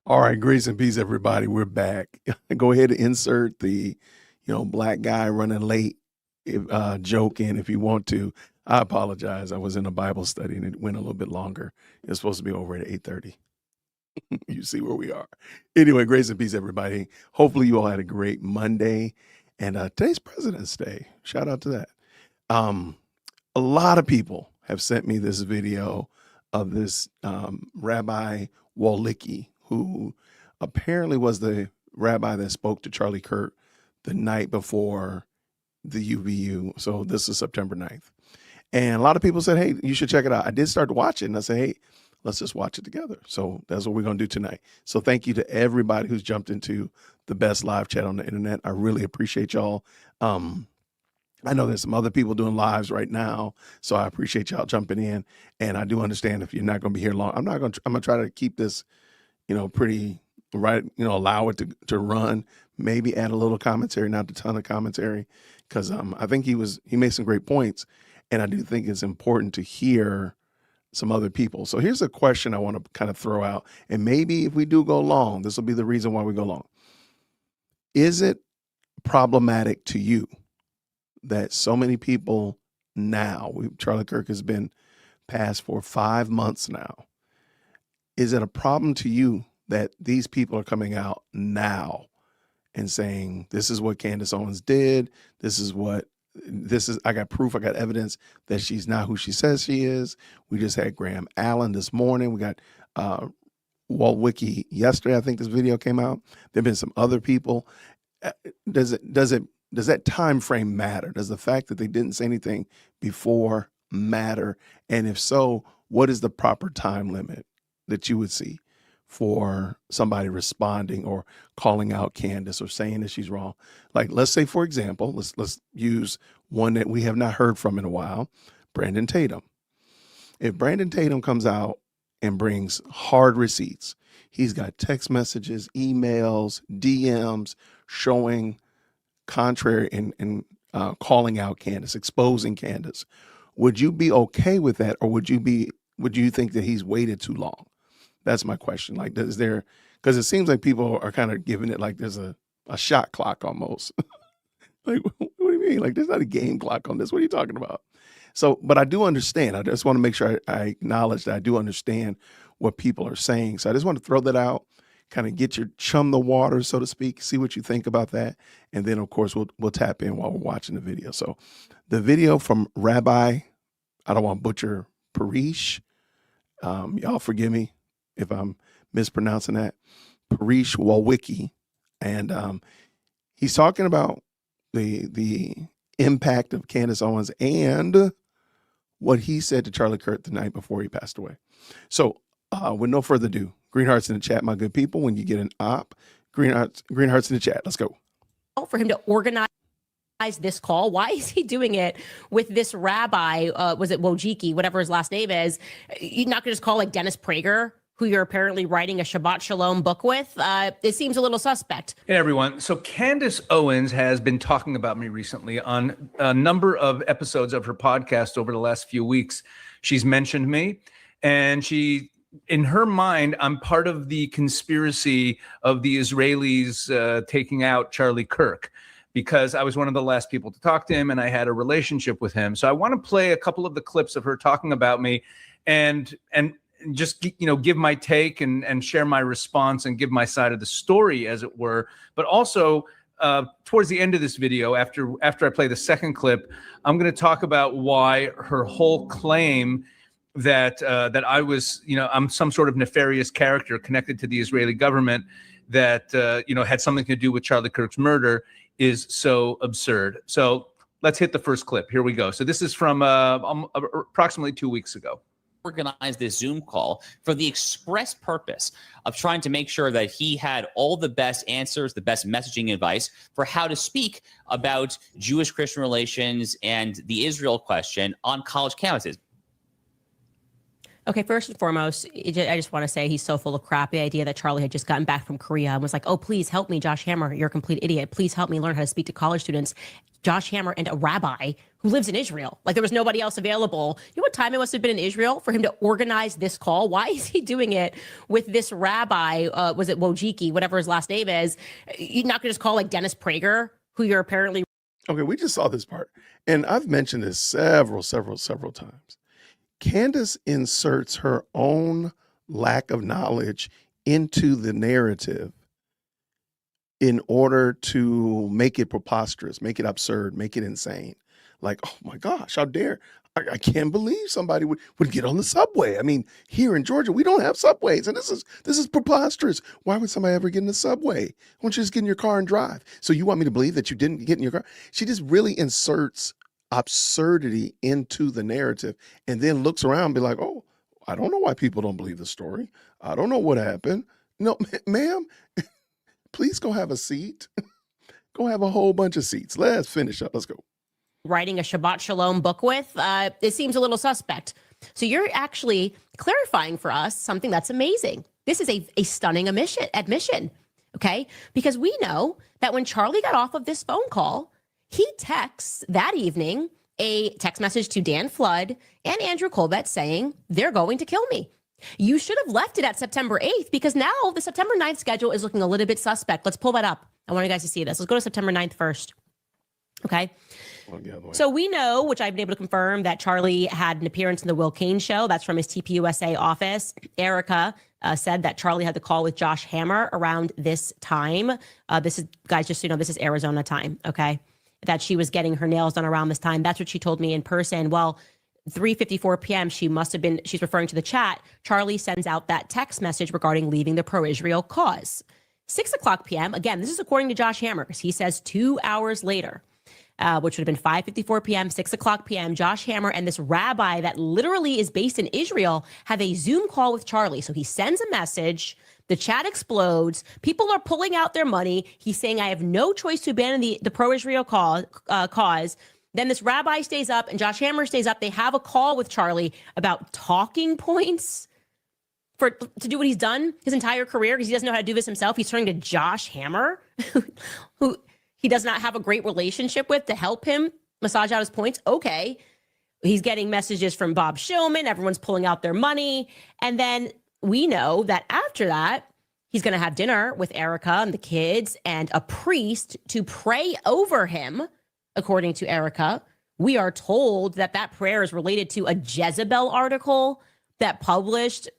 All right, grace and peace, everybody. We're back. Go ahead and insert the, black guy running late joke in if you want to. I apologize. I was in a Bible study and it went a little bit longer. It's supposed to be over at 8:30. You see where we are. Anyway, grace and peace, everybody. Hopefully you all had a great Monday. And today's President's Day. Shout out to that. A lot of people have sent me this video of this Rabbi Walicki, who apparently was the rabbi that spoke to Charlie Kirk the night before the UVU. So this is September 9th. And a lot of people said, hey, you should check it out. I did start to watch it and I said, hey, let's just watch it together. So that's what we're going to do tonight. So thank you to everybody who's jumped into the best live chat on the internet. I really appreciate y'all. I know there's some other people doing lives right now, so I appreciate y'all jumping in. And I do understand if you're not going to be here long, I'm going to try to keep this, pretty right, allow it to run, maybe add a little commentary, not a ton of commentary, because I think he made some great points. And I do think it's important to hear some other people. So here's a question I want to kind of throw out. And maybe if we do go long, this will be the reason why we go long. Is it problematic to you that so many people now, Charlie Kirk has been passed for 5 months now. Is it a problem to you that these people are coming out now and saying, this is what Candace Owens did. I got proof, I got evidence that she's not who she says she is. We just had Graham Allen this morning. We got Walicki yesterday. I think this video came out. There've been some other people. Does that time frame matter? Does the fact that they didn't say anything before matter? And if so, what is the proper time limit that you would see for somebody responding or calling out Candace or saying that she's wrong? Like, let's say, for example, let's use one that we have not heard from in a while, Brandon Tatum. If Brandon Tatum comes out and brings hard receipts, he's got text messages, emails, DMs showing contrary and calling out Candace, exposing Candace, would you be okay with that, or would you think that he's waited too long? That's my question. Like, because it seems like people are kind of giving it like there's a shot clock almost. Like, what do you mean? Like, there's not a game clock on this. What are you talking about? So, but I do understand. I just want to make sure I acknowledge that I do understand what people are saying. So I just want to throw that out, kind of get your chum the water, so to speak, see what you think about that. And then, of course, we'll tap in while we're watching the video. So the video from Rabbi, I don't want to butcher Parish. Y'all forgive me if I'm mispronouncing that. Parish Walicki. And he's talking about the impact of Candace Owens and what he said to Charlie Kirk the night before he passed away. So with no further ado, green hearts in the chat, my good people. When you get an op, green hearts in the chat. Let's go. For him to organize this call, why is he doing it with this rabbi? Was it Wojcicki, whatever his last name is? You're not going to just call like Dennis Prager, who you're apparently writing a Shabbat Shalom book with? It seems a little suspect. Hey, everyone. So Candace Owens has been talking about me recently on a number of episodes of her podcast over the last few weeks. She's mentioned me, and in her mind, I'm part of the conspiracy of the Israelis taking out Charlie Kirk, because I was one of the last people to talk to him and I had a relationship with him. So I want to play a couple of the clips of her talking about me and just, give my take and share my response and give my side of the story, as it were. But also towards the end of this video, after I play the second clip, I'm going to talk about why her whole claim that I was, I'm some sort of nefarious character connected to the Israeli government that, had something to do with Charlie Kirk's murder is so absurd. So let's hit the first clip. Here we go. So this is from approximately 2 weeks ago. Organized this Zoom call for the express purpose of trying to make sure that he had all the best answers, the best messaging advice for how to speak about Jewish-Christian relations and the Israel question on college campuses. Okay, first and foremost, I just want to say he's so full of crap. The idea that Charlie had just gotten back from Korea and was like, oh, please help me, Josh Hammer. You're a complete idiot. Please help me learn how to speak to college students. Josh Hammer and a rabbi who lives in Israel. Like there was nobody else available. You know what time it must have been in Israel for him to organize this call? Why is he doing it with this rabbi? Was it Wojcicki, whatever his last name is? You're not going to just call like Dennis Prager, who you're apparently. Okay, we just saw this part. And I've mentioned this several times. Candace inserts her own lack of knowledge into the narrative in order to make it preposterous, make it absurd, make it insane. Like, oh my gosh, how dare, I can't believe somebody would get on the subway. I mean, here in Georgia, we don't have subways, and this is preposterous. Why would somebody ever get in the subway? Why don't you just get in your car and drive? So you want me to believe that you didn't get in your car? She just really inserts absurdity into the narrative and then looks around and be like, oh, I don't know why people don't believe the story. I don't know what happened. No, ma'am, please go have a seat. Go have a whole bunch of seats. Let's finish up. Let's go. Writing a Shabbat Shalom book with, it seems a little suspect. So you're actually clarifying for us something that's amazing. This is a stunning admission, okay? Because we know that when Charlie got off of this phone call, he texts that evening a text message to Dan Flood and Andrew Colbert saying, they're going to kill me. You should have left it at September 8th because now the September 9th schedule is looking a little bit suspect. Let's pull that up. I want you guys to see this. Let's go to September 9th first. Okay. So we know, which I've been able to confirm, that Charlie had an appearance in the Will Kane show. That's from his TPUSA office. Erica said that Charlie had the call with Josh Hammer around this time. This is, guys, just so you know, this is Arizona time. Okay. That she was getting her nails done around this time. That's what she told me in person. Well, 3:54 p.m., she's referring to the chat. Charlie sends out that text message regarding leaving the pro-Israel cause. 6 o'clock p.m., again, this is according to Josh Hammer, because he says 2 hours later, which would have been 5:54 p.m., 6 o'clock p.m., Josh Hammer and this rabbi that literally is based in Israel have a Zoom call with Charlie. So he sends a message. The chat explodes. People are pulling out their money. He's saying, I have no choice to abandon the pro-Israel cause. Then this rabbi stays up and Josh Hammer stays up. They have a call with Charlie about talking points to do what he's done his entire career because he doesn't know how to do this himself. He's turning to Josh Hammer, who he does not have a great relationship with, to help him massage out his points. Okay. He's getting messages from Bob Shillman. Everyone's pulling out their money. And then we know that after that, he's going to have dinner with Erica and the kids and a priest to pray over him. According to Erica, we are told that prayer is related to a Jezebel article that published.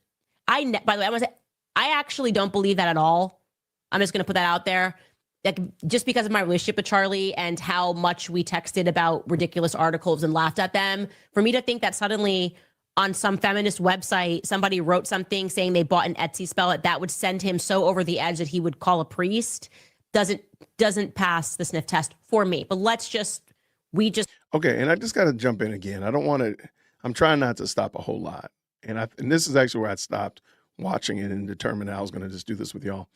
By the way, I want to say, I actually don't believe that at all. I'm just going to put that out there. Like, just because of my relationship with Charlie and how much we texted about ridiculous articles and laughed at them, for me to think that suddenly on some feminist website, somebody wrote something saying they bought an Etsy spell that would send him so over the edge that he would call a priest doesn't pass the sniff test for me. But okay, and I just got to jump in again. I'm trying not to stop a whole lot. And this is actually where I stopped watching it and determined I was going to just do this with y'all.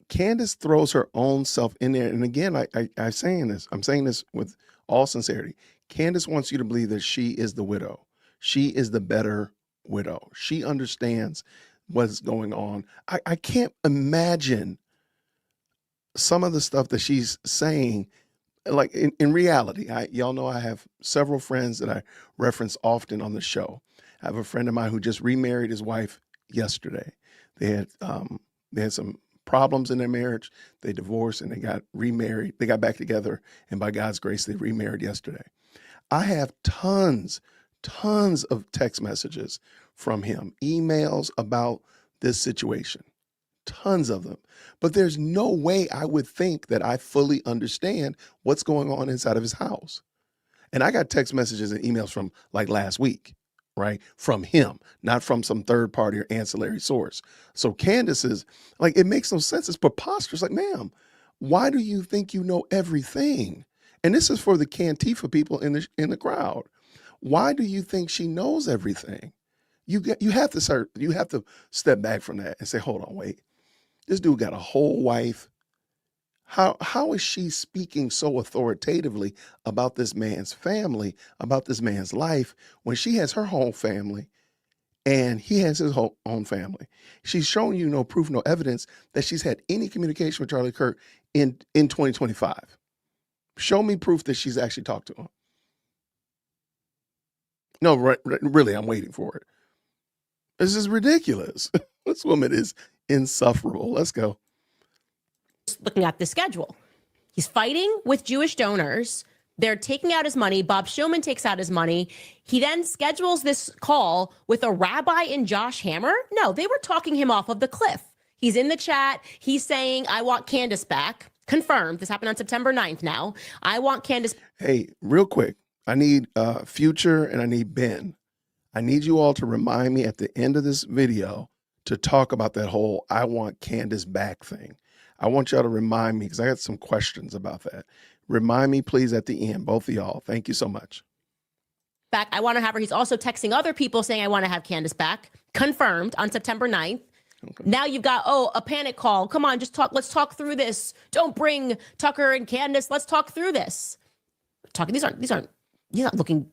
Candace throws her own self in there. And again, I'm saying this with all sincerity. Candace wants you to believe that she is the widow. She is the better widow. She understands what's going on. I can't imagine some of the stuff that she's saying, like in reality. Y'all know I have several friends that I reference often on the show. I have a friend of mine who just remarried his wife yesterday. They had some problems in their marriage. They divorced and they got remarried. They got back together, and by God's grace, they remarried yesterday. I have tons of text messages from him, emails about this situation, tons of them. But there's no way I would think that I fully understand what's going on inside of his house. And I got text messages and emails from like last week, right? From him, not from some third party or ancillary source. So Candace is like, it makes no sense. It's preposterous. Like, ma'am, why do you think you know everything? And this is for the Cantifa people in the crowd. Why do you think she knows everything? You have to step back from that and say, hold on, wait. This dude got a whole wife. How is she speaking so authoritatively about this man's family, about this man's life, when she has her whole family And he has his whole own family. She's showing you no proof, no evidence that she's had any communication with Charlie Kirk in 2025. Show me proof that she's actually talked to him. No, really, I'm waiting for it. This is ridiculous. This woman is insufferable. Let's go. Looking at the schedule, he's fighting with Jewish donors. They're taking out his money. Bob Shulman takes out his money. He then schedules this call with a rabbi and Josh Hammer. No, they were talking him off of the cliff. He's in the chat. He's saying, I want Candace back. Confirmed. This happened on September 9th now. I want Candace. Hey, real quick. I need Future and I need Ben. I need you all to remind me at the end of this video to talk about that whole I want Candace back thing. I want y'all to remind me because I got some questions about that. Remind me, please, at the end, both of y'all. Thank you so much. Back. I want to have her. He's also texting other people saying, I want to have Candace back. Confirmed on September 9th. Okay. Now you've got, a panic call. Come on, just talk. Let's talk through this. Don't bring Tucker and Candace. Let's talk through this. These aren't, he's not looking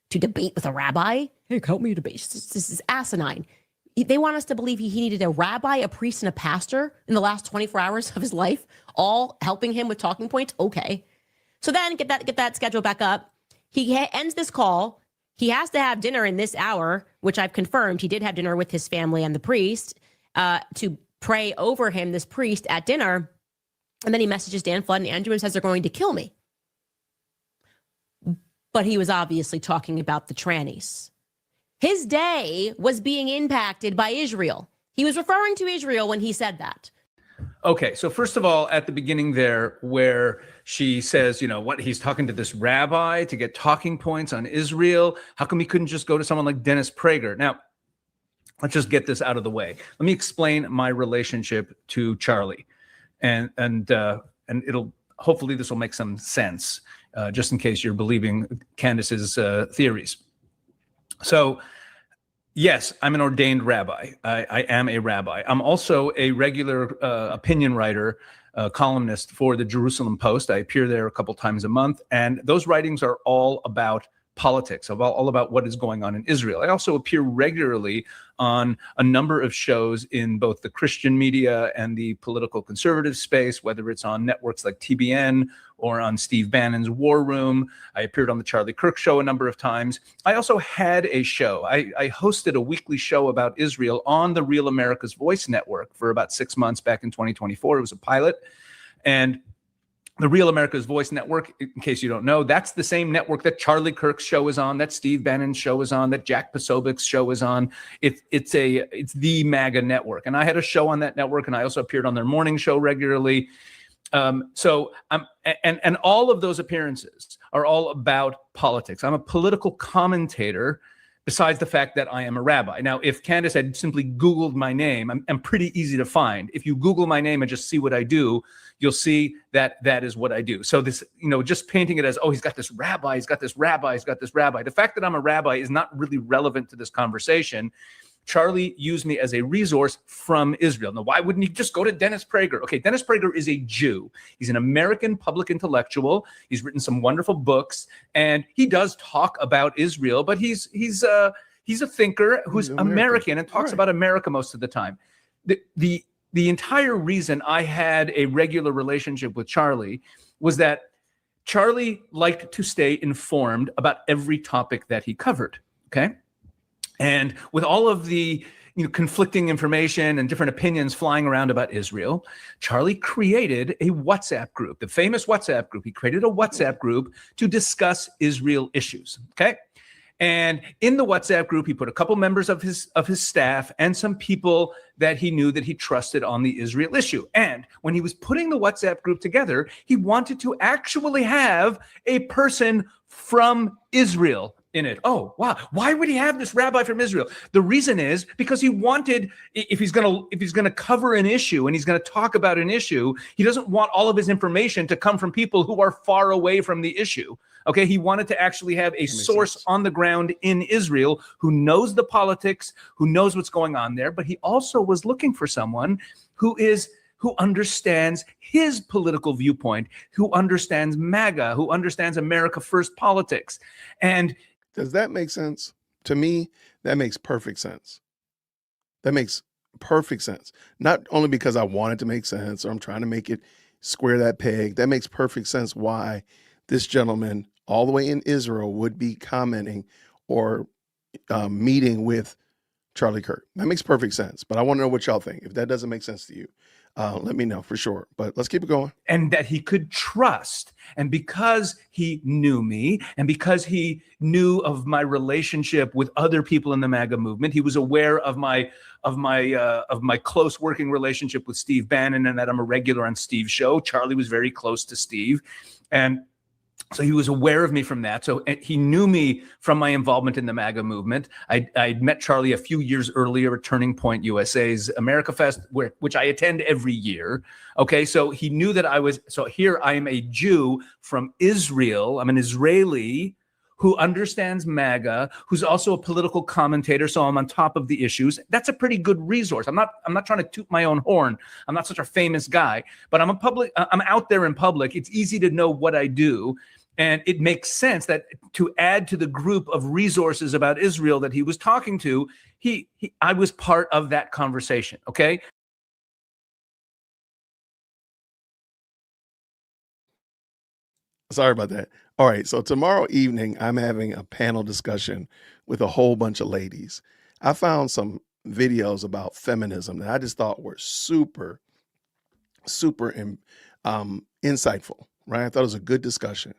to debate with a rabbi. Hey, help me debate. This is asinine. They want us to believe he needed a rabbi, a priest, and a pastor in the last 24 hours of his life, all helping him with talking points. Okay. So then get that schedule back up. He ends this call. He has to have dinner in this hour, which I've confirmed. He did have dinner with his family and the priest to pray over him, this priest, at dinner. And then he messages Dan Flood and Andrew and says they're going to kill me. But he was obviously talking about the trannies. His day was being impacted by Israel. He was referring to Israel when he said that. Okay, so first of all, at the beginning there, where she says, he's talking to this rabbi to get talking points on Israel. How come he couldn't just go to someone like Dennis Prager? Now, let's just get this out of the way. Let me explain my relationship to Charlie, and it'll hopefully this will make some sense, just in case you're believing Candace's theories. So, yes, I'm an ordained rabbi. I am a rabbi. I'm also a regular opinion writer, columnist for the Jerusalem Post. I appear there a couple times a month, and those writings are all about politics, all about what is going on in Israel. I also appear regularly on a number of shows in both the Christian media and the political conservative space, whether it's on networks like TBN or on Steve Bannon's War Room. I appeared on the Charlie Kirk show a number of times. I also had a show. I hosted a weekly show about Israel on the Real America's Voice network for about 6 months back in 2024. It was a pilot. And the Real America's Voice network, in case you don't know, that's the same network that Charlie Kirk's show is on, that Steve Bannon's show is on, that Jack Posobiec's show is on. It's the MAGA network. And I had a show on that network, and I also appeared on their morning show regularly. So all of those appearances are all about politics. I'm a political commentator, besides the fact that I am a rabbi. Now, if Candace had simply Googled my name, I'm pretty easy to find. If you Google my name and just see what I do, you'll see that is what I do. So this, just painting it as, he's got this rabbi, he's got this rabbi, he's got this rabbi. The fact that I'm a rabbi is not really relevant to this conversation. Charlie used me as a resource from Israel. Now, why wouldn't he just go to Dennis Prager? Okay, Dennis Prager is a Jew. He's an American public intellectual. He's written some wonderful books, and he does talk about Israel, but he's a thinker who's American and talks about America most of the time. The entire reason I had a regular relationship with Charlie was that Charlie liked to stay informed about every topic that he covered, okay? And with all of the conflicting information and different opinions flying around about Israel, Charlie created a WhatsApp group, the famous WhatsApp group. He created a WhatsApp group to discuss Israel issues, okay? And in the WhatsApp group, he put a couple members of his staff and some people that he knew that he trusted on the Israel issue. And when he was putting the WhatsApp group together, he wanted to actually have a person from Israel in it. Oh, wow. Why would he have this rabbi from Israel? The reason is because he wanted, if he's going to cover an issue and he's going to talk about an issue, he doesn't want all of his information to come from people who are far away from the issue. Okay, he wanted to actually have a source on the ground in Israel who knows the politics, who knows what's going on there, but he also was looking for someone who understands his political viewpoint, who understands MAGA, who understands America First politics. And does that make sense? To me, that makes perfect sense. That makes perfect sense. Not only because I want it to make sense or I'm trying to make it square that peg. That makes perfect sense why this gentleman all the way in Israel would be commenting or meeting with Charlie Kirk. That makes perfect sense. But I want to know what y'all think. If that doesn't make sense to you, let me know for sure. But let's keep it going. And that he could trust. And because he knew me and because he knew of my relationship with other people in the MAGA movement, he was aware of my close working relationship with Steve Bannon and that I'm a regular on Steve's show. Charlie was very close to Steve. And so he was aware of me from that. So he knew me from my involvement in the MAGA movement. I'd met Charlie a few years earlier at Turning Point USA's America Fest, which I attend every year. Okay, so he knew that so here I am a Jew from Israel. I'm an Israeli who understands MAGA, who's also a political commentator, so I'm on top of the issues. That's a pretty good resource. I'm not trying to toot my own horn. I'm not such a famous guy, but I'm out there in public. It's easy to know what I do. And it makes sense that to add to the group of resources about Israel that he was talking to, I was part of that conversation, okay? Sorry about that. All right, so tomorrow evening, I'm having a panel discussion with a whole bunch of ladies. I found some videos about feminism that I just thought were super, super insightful, right? I thought it was a good discussion.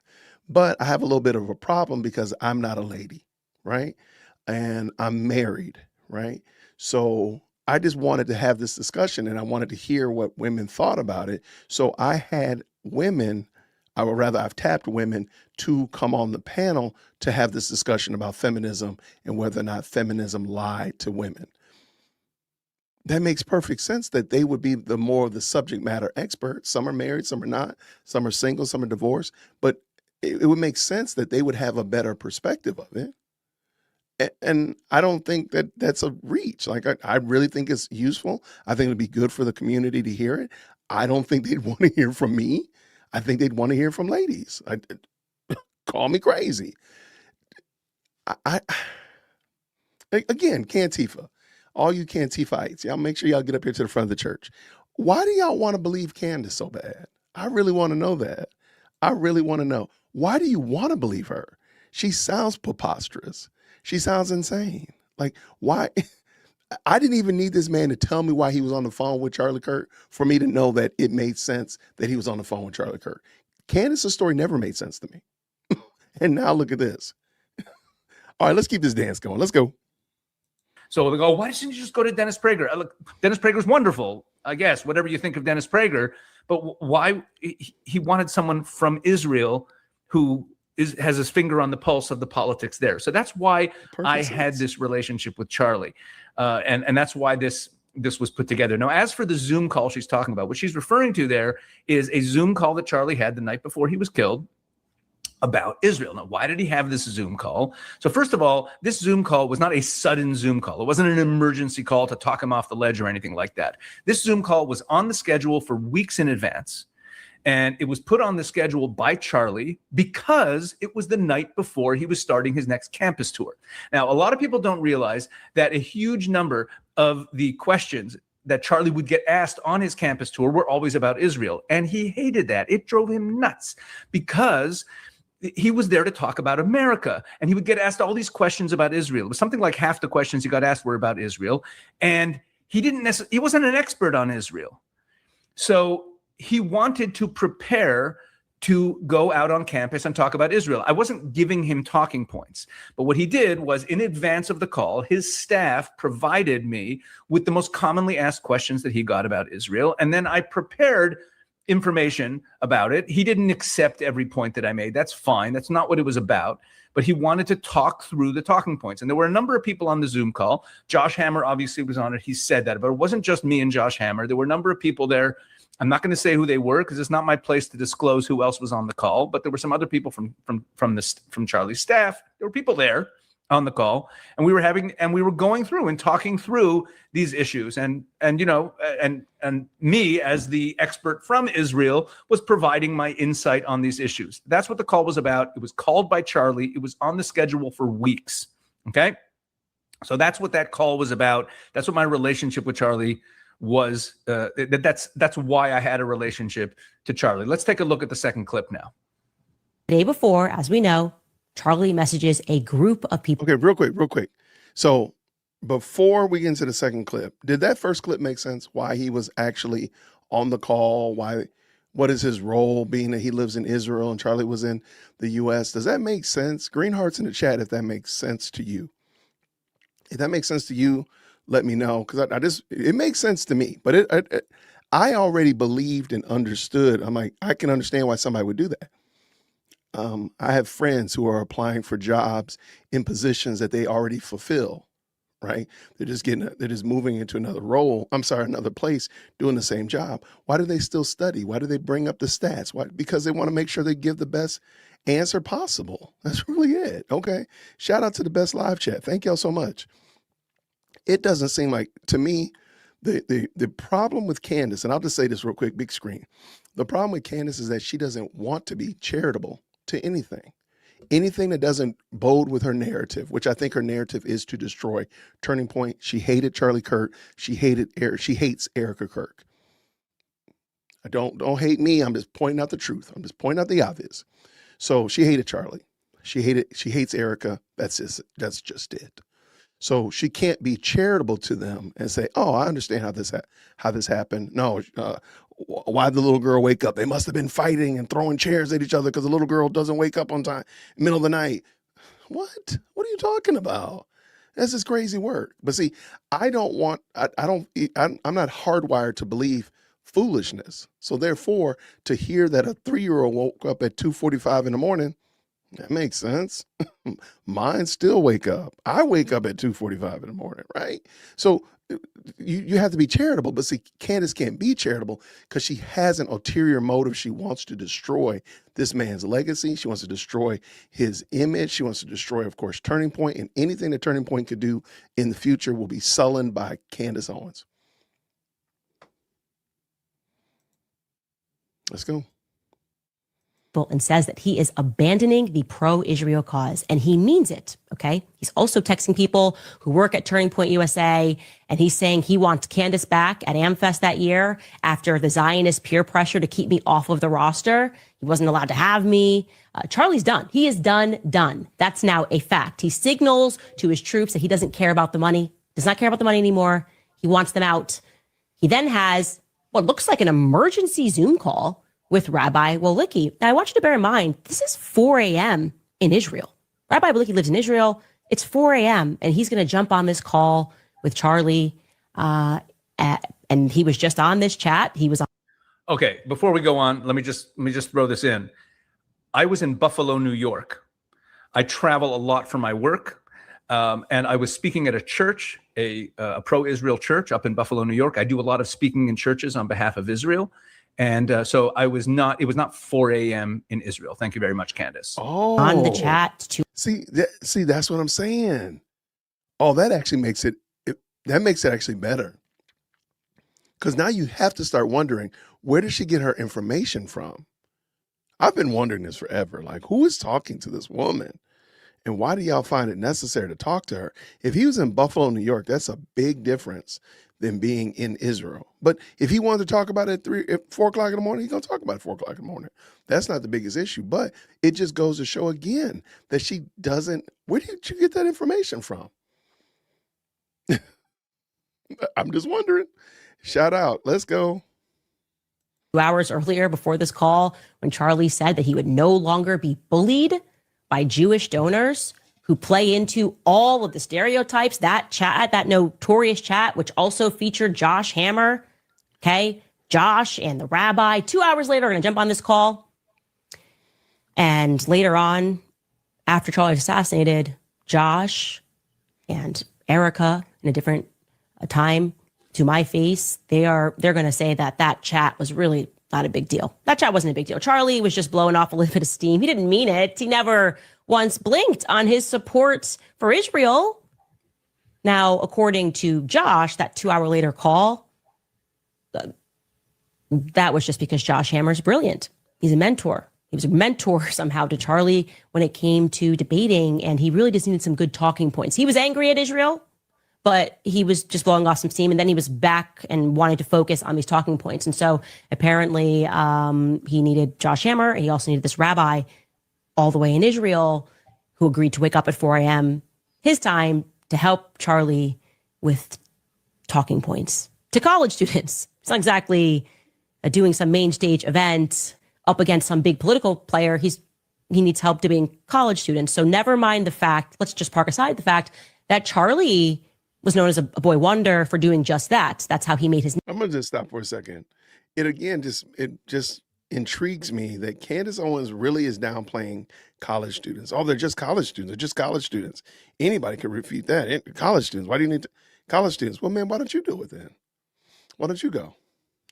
But I have a little bit of a problem because I'm not a lady, right? And I'm married, right? So I just wanted to have this discussion and I wanted to hear what women thought about it. So I had women, I've tapped women to come on the panel to have this discussion about feminism and whether or not feminism lied to women. That makes perfect sense that they would be the more of the subject matter experts. Some are married, some are not, some are single, some are divorced, but it would make sense that they would have a better perspective of it. And I don't think that that's a reach. Like, I really think it's useful. I think it'd be good for the community to hear it. I don't think they'd want to hear from me. I think they'd want to hear from ladies. Call me crazy. Again, Cantifa, all you Cantifaites, y'all make sure y'all get up here to the front of the church. Why do y'all want to believe Candace so bad? I really want to know that. I really want to know. Why do you want to believe her? She sounds preposterous. She sounds insane. Like, why? I didn't even need this man to tell me why he was on the phone with Charlie Kirk for me to know that it made sense that he was on the phone with Charlie Kirk. Candace's story never made sense to me. And now look at this. All right, let's keep this dance going. Let's go. So they go, why didn't you just go to Dennis Prager? Look, Dennis Prager's wonderful, I guess, whatever you think of Dennis Prager. But why he wanted someone from Israel who has his finger on the pulse of the politics there. So that's why I had this relationship with Charlie. And that's why this was put together. Now, as for the Zoom call she's talking about, what she's referring to there is a Zoom call that Charlie had the night before he was killed about Israel. Now, why did he have this Zoom call? So first of all, this Zoom call was not a sudden Zoom call. It wasn't an emergency call to talk him off the ledge or anything like that. This Zoom call was on the schedule for weeks in advance. And it was put on the schedule by Charlie because it was the night before he was starting his next campus tour. Now, a lot of people don't realize that a huge number of the questions that Charlie would get asked on his campus tour were always about Israel. And he hated that. It drove him nuts because he was there to talk about America. And he would get asked all these questions about Israel. It was something like half the questions he got asked were about Israel. And he wasn't an expert on Israel. So he wanted to prepare to go out on campus and talk about Israel. I wasn't giving him talking points, but what he did was in advance of the call, his staff provided me with the most commonly asked questions that he got about Israel. And then I prepared information about it. He didn't accept every point that I made. That's fine. That's not what it was about. But he wanted to talk through the talking points. And there were a number of people on the Zoom call. Josh Hammer obviously was on it. He said that, but it wasn't just me and Josh Hammer. There were a number of people there. I'm not going to say who they were because it's not my place to disclose who else was on the call, but there were some other people from Charlie's staff. There were people there on the call, and we were going through and talking through these issues, and me as the expert from Israel was providing my insight on these issues. That's what the call was about. It was called by Charlie. It was on the schedule for weeks. Okay. So that's what that call was about. That's what my relationship with Charlie was. That's why I had a relationship to Charlie. Let's take a look at the second clip now. The day before, as we know, Charlie messages a group of people. Okay, real quick. So before we get into the second clip, did that first clip make sense? Why he was actually on the call? What is his role, being that he lives in Israel and Charlie was in the U.S.? Does that make sense? Green hearts in the chat if that makes sense to you. If that makes sense to you, let me know, because it makes sense to me. But I already believed and understood. I'm like, I can understand why somebody would do that. I have friends who are applying for jobs in positions that they already fulfill, right? They're just moving into another place, doing the same job. Why do they still study? Why do they bring up the stats? Why? Because they want to make sure they give the best answer possible. That's really it. Okay. Shout out to the best live chat. Thank y'all so much. It doesn't seem like, to me, the problem with Candace, and I'll just say this real quick, big screen. The problem with Candace is that she doesn't want to be charitable to anything that doesn't bode with her narrative, which I think her narrative is to destroy Turning Point. She hated Charlie Kirk. She hates Erica Kirk. Don't hate me. I'm just pointing out the truth. I'm just pointing out the obvious. So she hated Charlie. She hates Erica. That's just it. So she can't be charitable to them and say, "Oh, I understand how this happened." No, why'd the little girl wake up? They must have been fighting and throwing chairs at each other because the little girl doesn't wake up on time, middle of the night. What? What are you talking about? That's just crazy work. But see, I'm not hardwired to believe foolishness. So therefore, to hear that a 3-year-old woke up at 2:45 in the morning, that makes sense. Mine still wake up. I wake up at 2:45 in the morning, right? So you have to be charitable. But see, Candace can't be charitable because she has an ulterior motive. She wants to destroy this man's legacy. She wants to destroy his image. She wants to destroy, of course, Turning Point. And anything that Turning Point could do in the future will be sullied by Candace Owens. Let's go. And says that he is abandoning the pro-Israel cause, and he means it, okay? He's also texting people who work at Turning Point USA, and he's saying he wants Candace back at AmFest that year after the Zionist peer pressure to keep me off of the roster. He wasn't allowed to have me. Charlie's done. He is done. That's now a fact. He signals to his troops that he doesn't care about the money, does not care about the money anymore. He wants them out. He then has what looks like an emergency Zoom call with Rabbi Wolicki. Now, I want you to bear in mind, this is 4 a.m. in Israel. Rabbi Wolicki lives in Israel. It's 4 a.m. and he's going to jump on this call with Charlie. And he was just on this chat. He was on. Okay, before we go on, let me just throw this in. I was in Buffalo, New York. I travel a lot for my work. And I was speaking at a church, a pro-Israel church up in Buffalo, New York. I do a lot of speaking in churches on behalf of Israel. And so it was not 4 a.m. in Israel. Thank you very much, Candace. Oh, on the chat to see, that's what I'm saying. Oh, that actually makes it actually better. Because now you have to start wondering, where does she get her information from? I've been wondering this forever. Like, who is talking to this woman? And why do y'all find it necessary to talk to her? If he was in Buffalo, New York, that's a big difference than being in Israel. But if he wanted to talk about it at 4 o'clock in the morning, he's going to talk about it at 4 o'clock in the morning. That's not the biggest issue. But it just goes to show again that she doesn't. Where did you get that information from? I'm just wondering. Shout out. Let's go. 2 hours earlier before this call, when Charlie said that he would no longer be bullied by Jewish donors who play into all of the stereotypes. That chat, that notorious chat, which also featured Josh Hammer, okay? Josh and the rabbi. 2 hours later, we're going to jump on this call. And later on, after Charlie was assassinated, Josh and Erica, in a different time, to my face, they're going to say that chat was really not a big deal. That chat wasn't a big deal. Charlie was just blowing off a little bit of steam. He didn't mean it. He never once blinked on his support for Israel. Now, according to Josh, that 2 hour later call, that was just because Josh Hammer's brilliant. He's a mentor. He was a mentor somehow to Charlie when it came to debating, and he really just needed some good talking points. He was angry at Israel. but he was just blowing off some steam, and then he was back and wanted to focus on these talking points. And so apparently he needed Josh Hammer, and he also needed this rabbi all the way in Israel who agreed to wake up at 4 a.m. his time to help Charlie with talking points to college students. It's not exactly doing some main stage event up against some big political player. He needs help debating college students. So never mind the fact, let's just park aside the fact that Charlie was known as a boy wonder for doing just that. That's how he made his. I'm gonna just stop for a second. It just intrigues me that Candace Owens really is downplaying college students. Oh, they're just college students. They're just college students. Anybody could refute that. College students. Why do you need college students? Well, man, why don't you do it then? Why don't you go?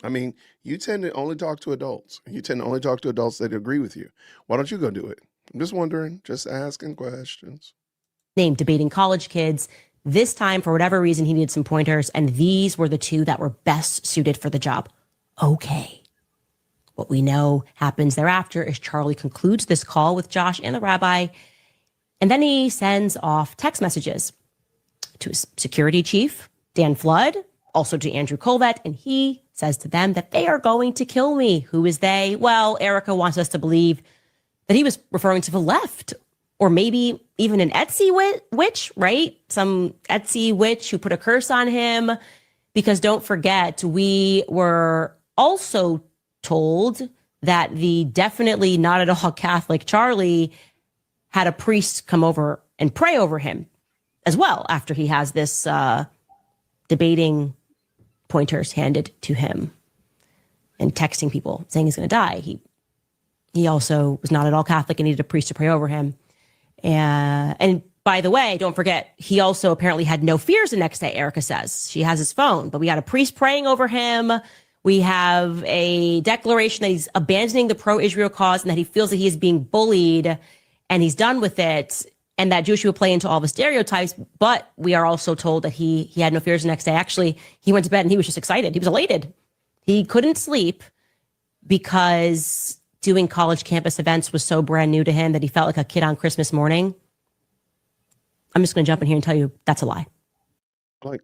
I mean, you tend to only talk to adults. You tend to only talk to adults that agree with you. Why don't you go do it? I'm just wondering, just asking questions. Name debating college kids. This time, for whatever reason, he needed some pointers, and these were the two that were best suited for the job. Okay. What we know happens thereafter is Charlie concludes this call with Josh and the rabbi, and then he sends off text messages to his security chief, Dan Flood, also to Andrew Colvett, and he says to them that they are going to kill me. Who is they? Well, Erica wants us to believe that he was referring to the left, or maybe even an Etsy witch, right? Some Etsy witch who put a curse on him. Because don't forget, we were also told that the definitely not at all Catholic Charlie had a priest come over and pray over him as well after he has this debating pointers handed to him and texting people saying he's going to die. He also was not at all Catholic and needed a priest to pray over him. And by the way, don't forget, he also apparently had no fears the next day, Erica says. She has his phone, but we got a priest praying over him. We have a declaration that he's abandoning the pro-Israel cause and that he feels that he is being bullied and he's done with it, and that Jewish people play into all the stereotypes. But we are also told that he had no fears the next day. Actually, he went to bed and he was just excited. He was elated. He couldn't sleep because doing college campus events was so brand new to him that he felt like a kid on Christmas morning. I'm just going to jump in here and tell you that's a lie. Like,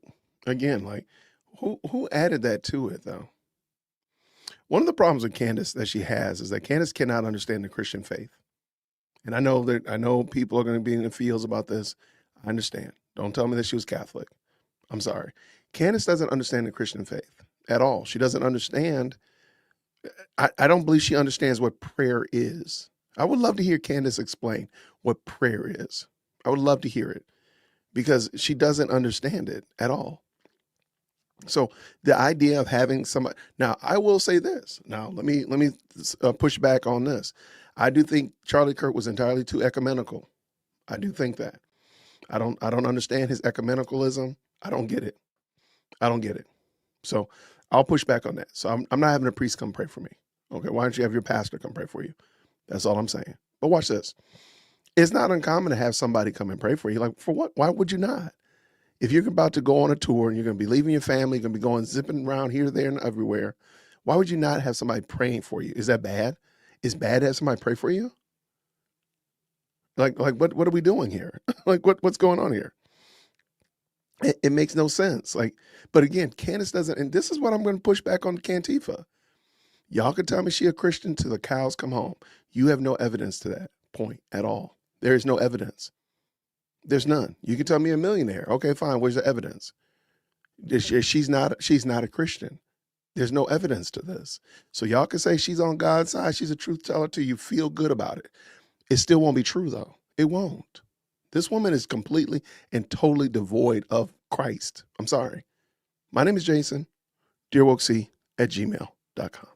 again, like who added that to it though? One of the problems with Candace that she has is that Candace cannot understand the Christian faith. And I know people are going to be in the fields about this. I understand. Don't tell me that she was Catholic. I'm sorry. Candace doesn't understand the Christian faith at all. She doesn't understand. I don't believe she understands what prayer is. I would love to hear Candace explain what prayer is. I would love to hear it because she doesn't understand it at all. So the idea of having somebody, now I will say this. Now let me push back on this. I do think Charlie Kirk was entirely too ecumenical. I do think that. I don't understand his ecumenicalism. I don't get it. So I'll push back on that. So I'm not having a priest come pray for me. Okay, why don't you have your pastor come pray for you? That's all I'm saying. But watch this. It's not uncommon to have somebody come and pray for you. Like, for what? Why would you not? If you're about to go on a tour and you're going to be leaving your family, you're going to be going zipping around here, there, and everywhere, why would you not have somebody praying for you? Is that bad? Is bad to have somebody pray for you? Like what are we doing here? Like what's going on here? It makes no sense. Like, but again, Candace doesn't, and this is what I'm going to push back on Cantifa. Y'all can tell me she a Christian till the cows come home. You have no evidence to that point at all. There is no evidence. There's none. You can tell me a millionaire. Okay, fine. Where's the evidence? She's not a Christian. There's no evidence to this. So y'all can say she's on God's side. She's a truth teller till you feel good about it. It still won't be true though. It won't. This woman is completely and totally devoid of Christ. I'm sorry. My name is Jason, dearwokec@gmail.com.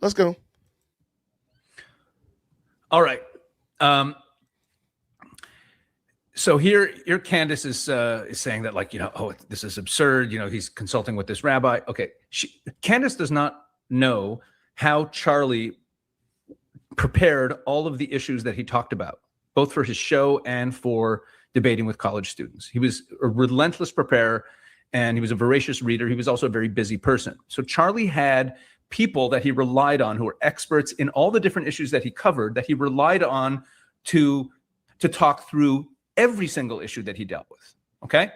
Let's go. All right. So here Candace is saying that, like, oh, this is absurd. He's consulting with this rabbi. Okay. Candace does not know how Charlie prepared all of the issues that he talked about, both for his show and for debating with college students. He was a relentless preparer and he was a voracious reader. He was also a very busy person. So Charlie had people that he relied on who were experts in all the different issues that he covered, that he relied on to talk through every single issue that he dealt with. Okay.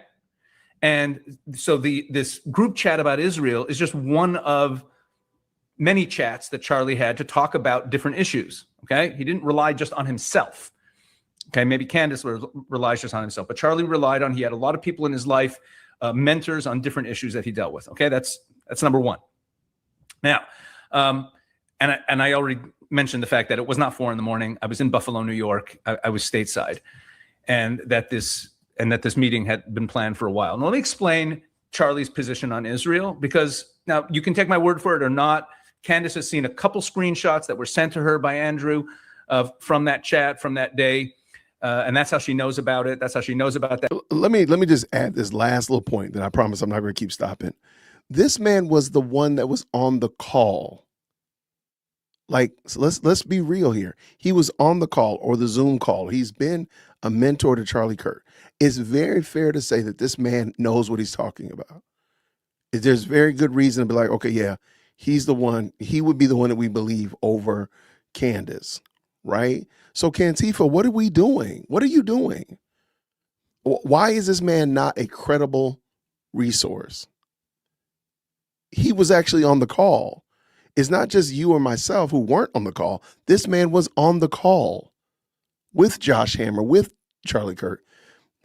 And so this group chat about Israel is just one of many chats that Charlie had to talk about different issues. Okay, he didn't rely just on himself. Okay, maybe Candace relies just on himself, but Charlie relied on. He had a lot of people in his life, mentors on different issues that he dealt with. Okay, that's number one. Now, and I already mentioned the fact that it was not 4 a.m. I was in Buffalo, New York. I was stateside, and that this meeting had been planned for a while. And let me explain Charlie's position on Israel, because now you can take my word for it or not. Candace has seen a couple screenshots that were sent to her by Andrew from that chat from that day. And that's how she knows about it. That's how she knows about that. Let me just add this last little point that I promise I'm not going to keep stopping. This man was the one that was on the call. Like, so let's be real here. He was on the call or the Zoom call. He's been a mentor to Charlie Kirk. It's very fair to say that this man knows what he's talking about. There's very good reason to be like, okay, yeah, he's the one. He would be the one that we believe over Candace, right? So Cantifa, what are we doing? What are you doing? Why is this man not a credible resource? He was actually on the call. It's not just you or myself who weren't on the call. This man was on the call with Josh Hammer, with Charlie Kirk.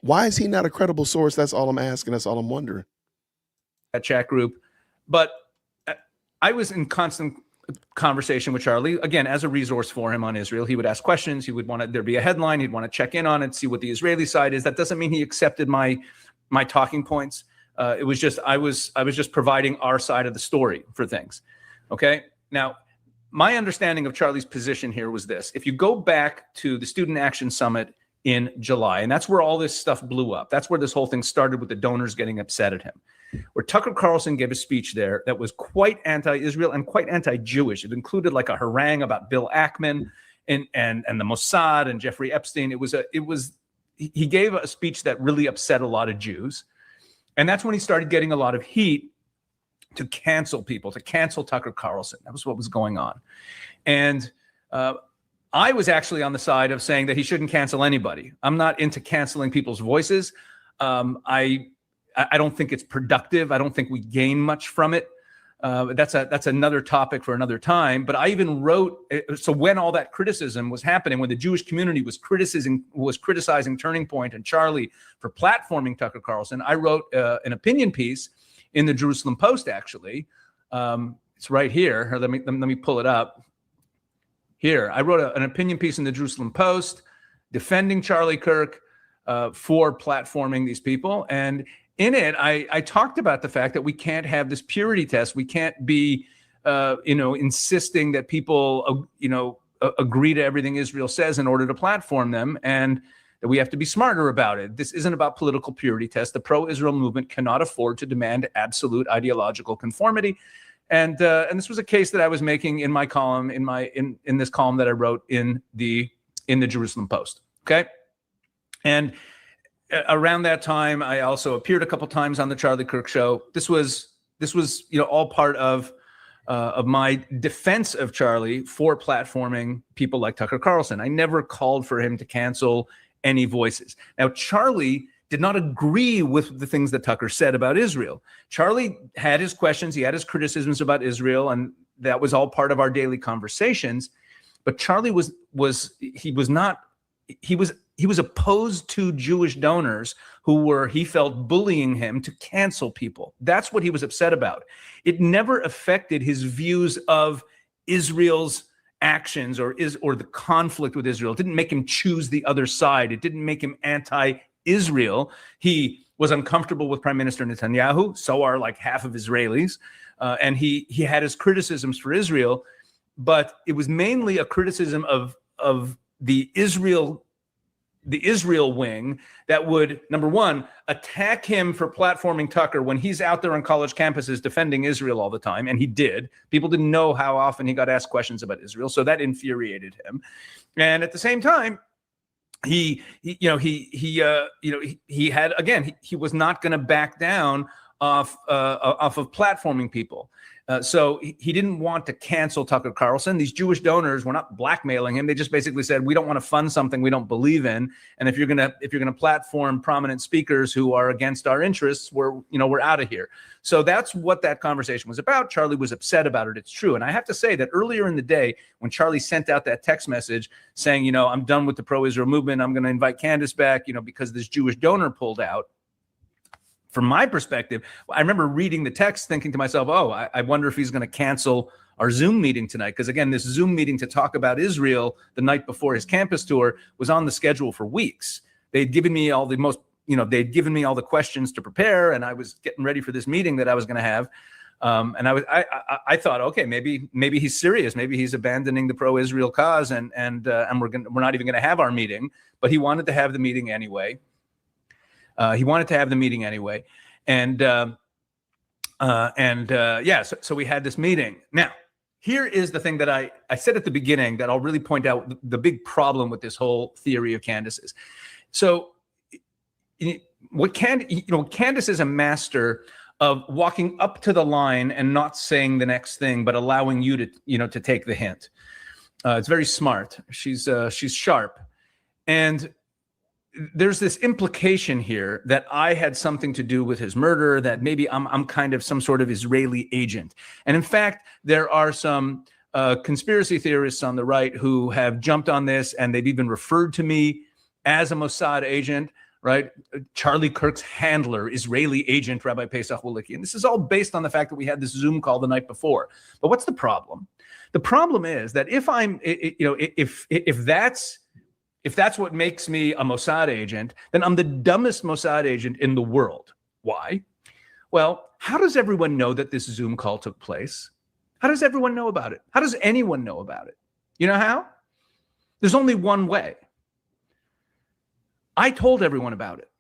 Why is he not a credible source? That's all I'm asking. That's all I'm wondering. That chat group. But I was in constant conversation with Charlie, again, as a resource for him on Israel. He would ask questions. He would want there be a headline. He'd want to check in on it, see what the Israeli side is. That doesn't mean he accepted my talking points. It was just, I was just providing our side of the story for things. Okay. Now, my understanding of Charlie's position here was this. If you go back to the Student Action Summit in July, and that's where all this stuff blew up. That's where this whole thing started, with the donors getting upset at him, where Tucker Carlson gave a speech there that was quite anti-Israel and quite anti-Jewish. It included like a harangue about Bill Ackman and the Mossad and Jeffrey Epstein. He gave a speech that really upset a lot of Jews. And that's when he started getting a lot of heat to cancel people, to cancel Tucker Carlson. That was what was going on. And I was actually on the side of saying that he shouldn't cancel anybody. I'm not into canceling people's voices. I don't think it's productive. I don't think we gain much from it. That's another topic for another time. But I even wrote, so when all that criticism was happening, when the Jewish community was criticizing Turning Point and Charlie for platforming Tucker Carlson, I wrote an opinion piece in the Jerusalem Post, actually. It's right here. Let me pull it up. Here, I wrote an opinion piece in the Jerusalem Post defending Charlie Kirk for platforming these people. And in it, I talked about the fact that we can't have this purity test. We can't be, insisting that people, agree to everything Israel says in order to platform them, and that we have to be smarter about it. This isn't about political purity test. The pro-Israel movement cannot afford to demand absolute ideological conformity. And this was a case that I was making in my column, in this column that I wrote in the Jerusalem Post. Okay, and around that time, I also appeared a couple times on the Charlie Kirk Show. This was all part of my defense of Charlie for platforming people like Tucker Carlson. I never called for him to cancel any voices. Now, Charlie did not agree with the things that Tucker said about Israel. Charlie had his questions, he had his criticisms about Israel, and that was all part of our daily conversations. But Charlie was opposed to Jewish donors who were, he felt, bullying him to cancel people. That's what he was upset about. It never affected his views of Israel's actions or the conflict with Israel. It didn't make him choose the other side. It didn't make him anti-Israel. He was uncomfortable with Prime Minister Netanyahu. So are like half of Israelis. And he had his criticisms for Israel, but it was mainly a criticism of the Israel wing that would, number one, attack him for platforming Tucker when he's out there on college campuses defending Israel all the time, and he did. People didn't know how often he got asked questions about Israel, so that infuriated him. And at the same time, he was not going to back down off of platforming people. So he didn't want to cancel Tucker Carlson. These Jewish donors were not blackmailing him. They just basically said, we don't want to fund something we don't believe in. And if you're gonna platform prominent speakers who are against our interests, we're out of here. So that's what that conversation was about. Charlie was upset about it. It's true. And I have to say that earlier in the day, when Charlie sent out that text message saying, I'm done with the pro-Israel movement, I'm going to invite Candace back, because this Jewish donor pulled out. From my perspective, I remember reading the text thinking to myself, I wonder if he's going to cancel our Zoom meeting tonight. Because again, this Zoom meeting to talk about Israel the night before his campus tour was on the schedule for weeks. They'd given me all the questions to prepare, and I was getting ready for this meeting that I was going to have. And I thought, okay, maybe he's serious. Maybe he's abandoning the pro-Israel cause, and we're not even going to have our meeting. But he wanted to have the meeting anyway. So we had this meeting. Now, here is the thing that I said at the beginning that I'll really point out the big problem with this whole theory of Candace's. So, Candace is a master of walking up to the line and not saying the next thing, but allowing you to take the hint. It's very smart. She's sharp, and there's this implication here that I had something to do with his murder, that maybe I'm kind of some sort of Israeli agent. And in fact, there are some conspiracy theorists on the right who have jumped on this, and they've even referred to me as a Mossad agent, right? Charlie Kirk's handler, Israeli agent, Rabbi Pesach Walicki. And this is all based on the fact that we had this Zoom call the night before. But what's the problem? The problem is that if that's what makes me a Mossad agent, then I'm the dumbest Mossad agent in the world. Why? Well, how does everyone know that this Zoom call took place? How does everyone know about it? How does anyone know about it? You know how? There's only one way. I told everyone about it.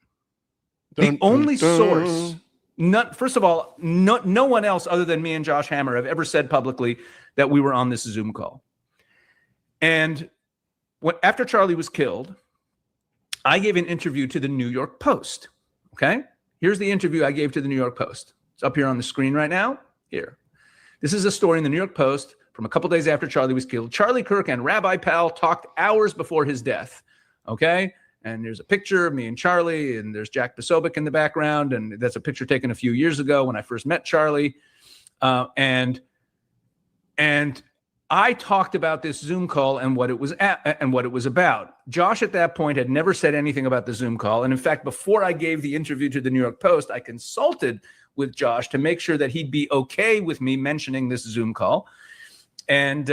The only source, first of all, no one else other than me and Josh Hammer have ever said publicly that we were on this Zoom call. And after Charlie was killed, I gave an interview to the New York Post. Okay? Here's the interview I gave to the New York Post. It's up here on the screen right now. Here. This is a story in the New York Post from a couple days after Charlie was killed. Charlie Kirk and Rabbi Powell talked hours before his death. Okay? And there's a picture of me and Charlie, and there's Jack Posobiec in the background, and that's a picture taken a few years ago when I first met Charlie. And I talked about this Zoom call and what it was about. Josh at that point had never said anything about the Zoom call. And in fact, before I gave the interview to the New York Post, I consulted with Josh to make sure that he'd be okay with me mentioning this Zoom call. And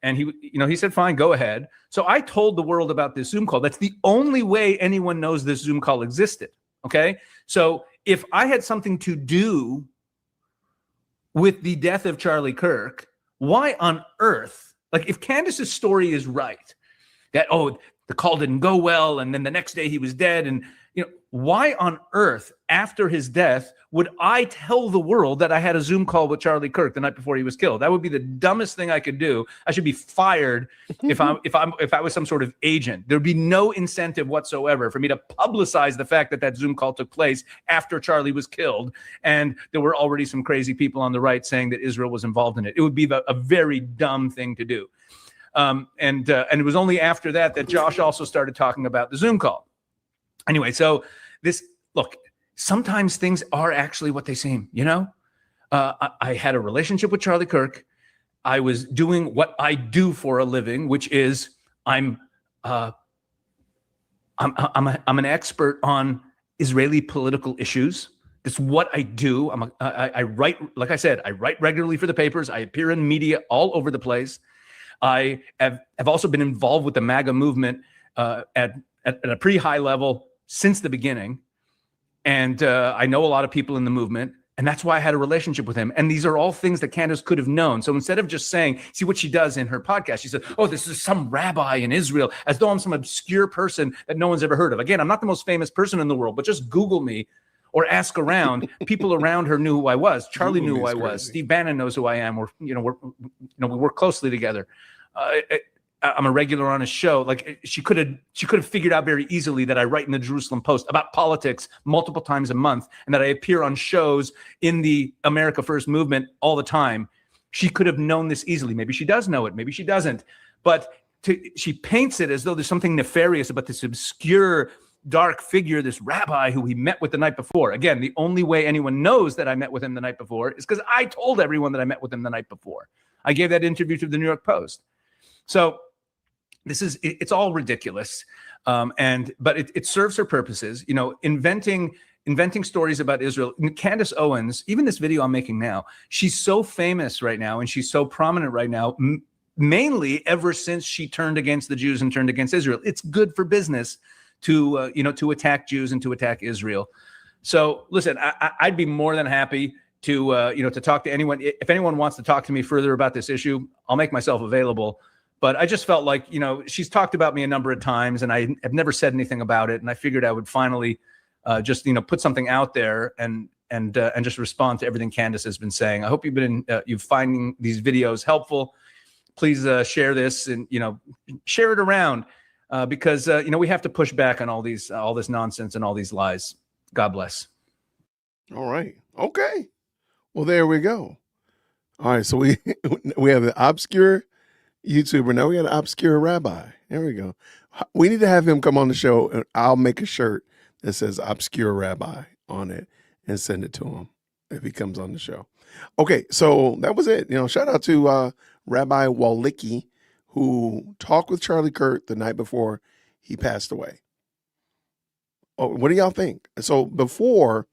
he said, fine, go ahead. So I told the world about this Zoom call. That's the only way anyone knows this Zoom call existed. Okay. So if I had something to do with the death of Charlie Kirk, why on earth, like if Candace's story is right, that, the call didn't go well, and then the next day he was dead, and why on earth after his death would I tell the world that I had a Zoom call with Charlie Kirk the night before he was killed? That would be the dumbest thing I could do. I should be fired if I was some sort of agent. There'd be no incentive whatsoever for me to publicize the fact that Zoom call took place after Charlie was killed, and there were already some crazy people on the right saying that Israel was involved in it. It would be a very dumb thing to do. And it was only after that Josh also started talking about the Zoom call. Anyway, so sometimes things are actually what they seem, I had a relationship with Charlie Kirk. I was doing what I do for a living, which is I'm an expert on Israeli political issues. It's what I do. I write, like I said, I write regularly for the papers. I appear in media all over the place. I have also been involved with the MAGA movement at a pretty high level since the beginning. And I know a lot of people in the movement, and that's why I had a relationship with him. And these are all things that Candace could have known. So instead of just saying, see what she does in her podcast, she said, this is some rabbi in Israel, as though I'm some obscure person that no one's ever heard of. Again, I'm not the most famous person in the world, but just Google me or ask around. People around her knew who I was. Charlie knew who I was. Steve Bannon knows who I am. We work closely together. I'm a regular on his show. Like she could have figured out very easily that I write in the Jerusalem Post about politics multiple times a month, and that I appear on shows in the America First movement all the time. She could have known this easily. Maybe she does know it. Maybe she doesn't. But she paints it as though there's something nefarious about this obscure, dark figure, this rabbi who he met with the night before. Again, the only way anyone knows that I met with him the night before is because I told everyone that I met with him the night before. I gave that interview to the New York Post. So it's all ridiculous. But it serves her purposes, inventing stories about Israel. Candace Owens, even this video I'm making now, she's so famous right now and she's so prominent right now, mainly ever since she turned against the Jews and turned against Israel. It's good for business to attack Jews and to attack Israel. So listen, I'd be more than happy to talk to anyone. If anyone wants to talk to me further about this issue, I'll make myself available. But I just felt like, she's talked about me a number of times and I have never said anything about it. And I figured I would finally just put something out there and just respond to everything Candace has been saying. I hope you're finding these videos helpful. Please share this and, share it around because, we have to push back on all this nonsense and all these lies. God bless. All right. Okay. Well, there we go. All right. So we have an obscure YouTuber. Now we got an obscure rabbi. There we go. We need to have him come on the show and I'll make a shirt that says obscure rabbi on it and send it to him if he comes on the show. Okay. So that was it. Shout out to Rabbi Walicki, who talked with Charlie Kirk the night before he passed away. Oh, what do y'all think? So before,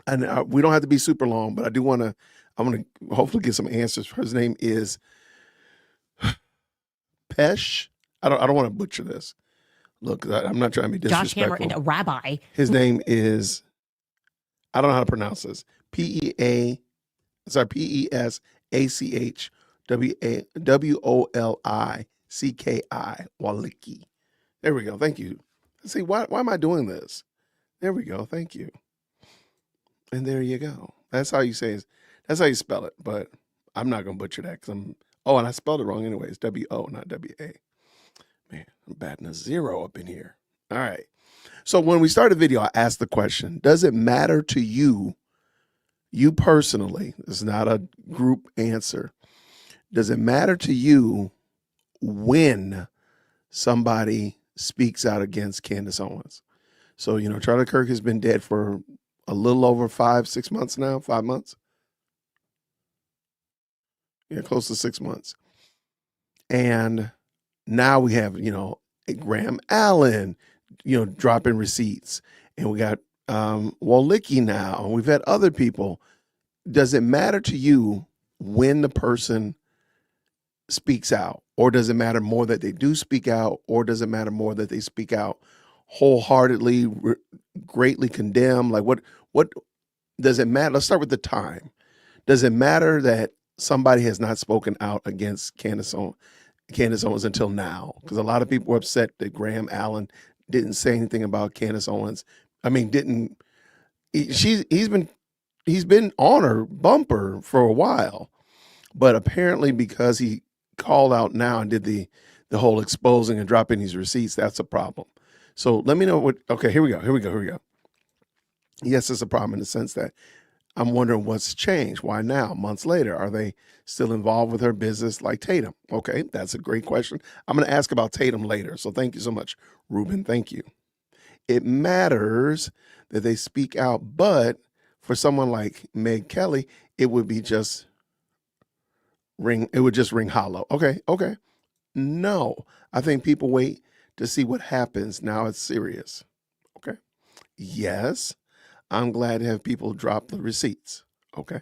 and we don't have to be super long, but I'm going to hopefully get some answers. His name is Pesh. I don't want to butcher this. Look, I'm not trying to be disrespectful. Josh Hammer and a rabbi. His name is, I don't know how to pronounce this. P-E-S-A-C-H W-O-L-I-C-K-I, Walicki. There we go. Thank you. See, why am I doing this? There we go. Thank you. And there you go. That's how you say it. That's how you spell it. But I'm not going to butcher that because and I spelled it wrong anyway. It's W-O, not W-A. Man, I'm batting a 0 up in here. All right. So when we start a video, I asked the question, does it matter to you personally? It's not a group answer. Does it matter to you when somebody speaks out against Candace Owens? So, Charlie Kirk has been dead for a little over 5-6 months now, 5 months. Yeah, close to 6 months. And now we have, Graham Allen, dropping receipts. And we got Walicki now. We've had other people. Does it matter to you when the person speaks out? Or does it matter more that they do speak out? Or does it matter more that they speak out wholeheartedly, greatly condemn? Like what does it matter? Let's start with the time. Does it matter that somebody has not spoken out against Candace Owens until now? Because a lot of people were upset that Graham Allen didn't say anything about Candace Owens. I mean, he's been on her bumper for a while, but apparently because he called out now and did the whole exposing and dropping these receipts, that's a problem. So let me know okay, here we go. Yes, it's a problem in the sense that I'm wondering what's changed. Why now? Months later, are they still involved with her business like Tatum? Okay, that's a great question. I'm going to ask about Tatum later. So thank you so much, Ruben. Thank you. It matters that they speak out, but for someone like Meg Kelly, it would just ring hollow. Okay. No, I think people wait to see what happens. Now it's serious. Okay. Yes. I'm glad to have people drop the receipts. Okay.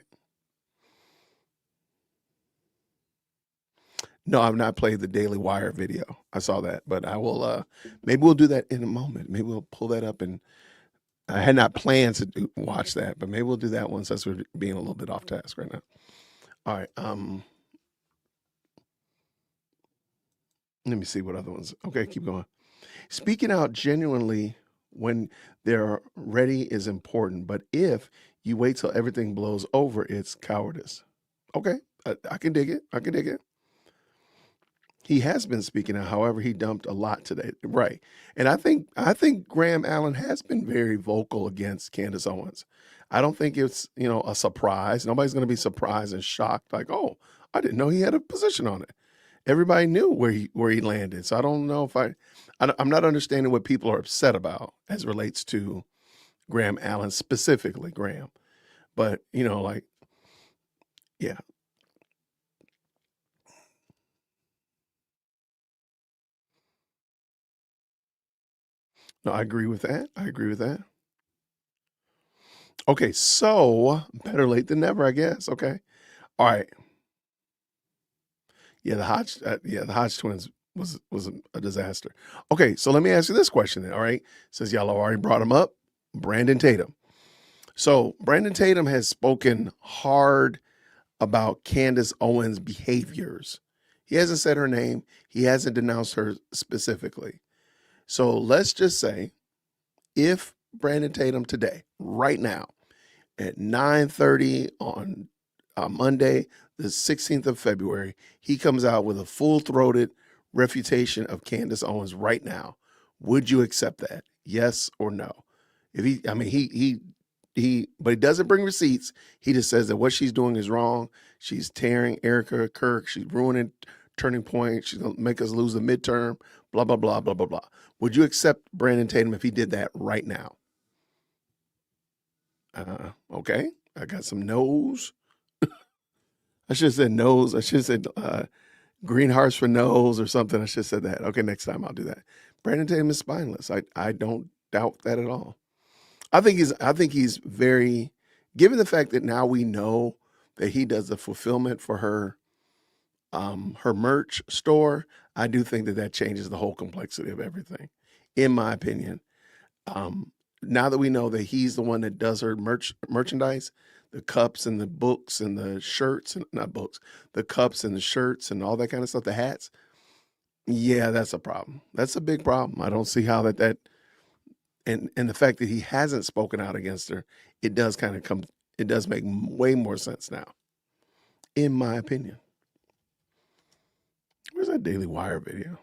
No, I've not played the Daily Wire video. I saw that, but I will, maybe we'll do that in a moment. Maybe we'll pull that up, and I had not planned to watch that, but maybe we'll do that one since we're being a little bit off task right now. All right. Let me see what other ones. Okay, keep going. Speaking out genuinely when they're ready is important, but if you wait till everything blows over, it's cowardice. Okay, I can dig it. He has been speaking out. However, he dumped a lot today. Right. And I think Graham Allen has been very vocal against Candace Owens. I don't think it's, a surprise. Nobody's going to be surprised and shocked like, "Oh, I didn't know he had a position on it." Everybody knew where he landed. So I don't know if I'm not understanding what people are upset about as it relates to Graham Allen, specifically Graham. But, like, yeah. No, I agree with that. I agree with that. Okay, so better late than never, I guess. Okay. All right. Yeah, the Hodge twins was a disaster. Okay, so let me ask you this question then. All right, since y'all already brought him up, Brandon Tatum. So Brandon Tatum has spoken hard about Candace Owens' behaviors. He hasn't said her name. He hasn't denounced her specifically. So let's just say if Brandon Tatum today, right now, at 9:30 on Monday, the 16th of February, he comes out with a full-throated refutation of Candace Owens right now. Would you accept that? Yes or no? If but he doesn't bring receipts. He just says that what she's doing is wrong. She's tearing Erica Kirk. She's ruining Turning Point. She's gonna make us lose the midterm. Blah blah blah blah blah blah. Would you accept Brandon Tatum if he did that right now? Okay, I got some no's. I should have said no's. I should have said green hearts for no's or something. I should have said that. Okay, next time I'll do that. Brandon Tatum is spineless. I don't doubt that at all. I think he's very, given the fact that now we know that he does the fulfillment for her merch store. I do think that changes the whole complexity of everything, in my opinion. Now that we know that he's the one that does her merchandise, the cups and the books and the shirts, and not books, the cups and the shirts and all that kind of stuff, the hats. Yeah, that's a problem. That's a big problem. I don't see how that and the fact that he hasn't spoken out against her, it does make way more sense now, in my opinion. Where's that Daily Wire video?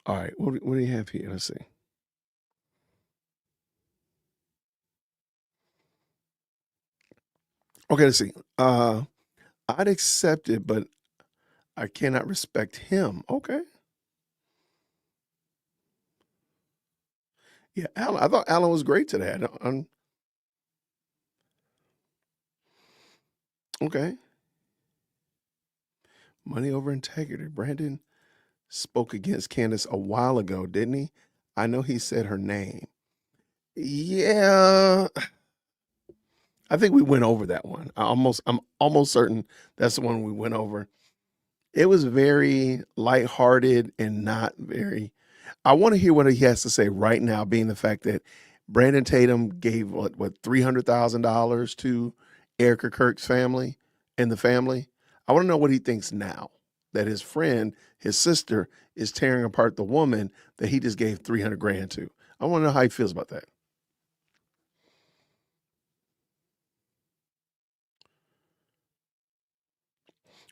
All right, what do you have here? Let's see. Okay, let's see. I'd accept it, but I cannot respect him. Okay. Yeah, Alan. I thought Alan was great today. Okay. Money over integrity. Brandon spoke against Candace a while ago, didn't he? I know he said her name. Yeah. I think we went over that one. I'm almost certain that's the one we went over. It was very lighthearted and not very. I want to hear what he has to say right now, being the fact that Brandon Tatum gave what $300,000 to Erica Kirk's family and the family. I want to know what he thinks now that his friend, his sister, is tearing apart the woman that he just gave 300 grand to. I want to know how he feels about that.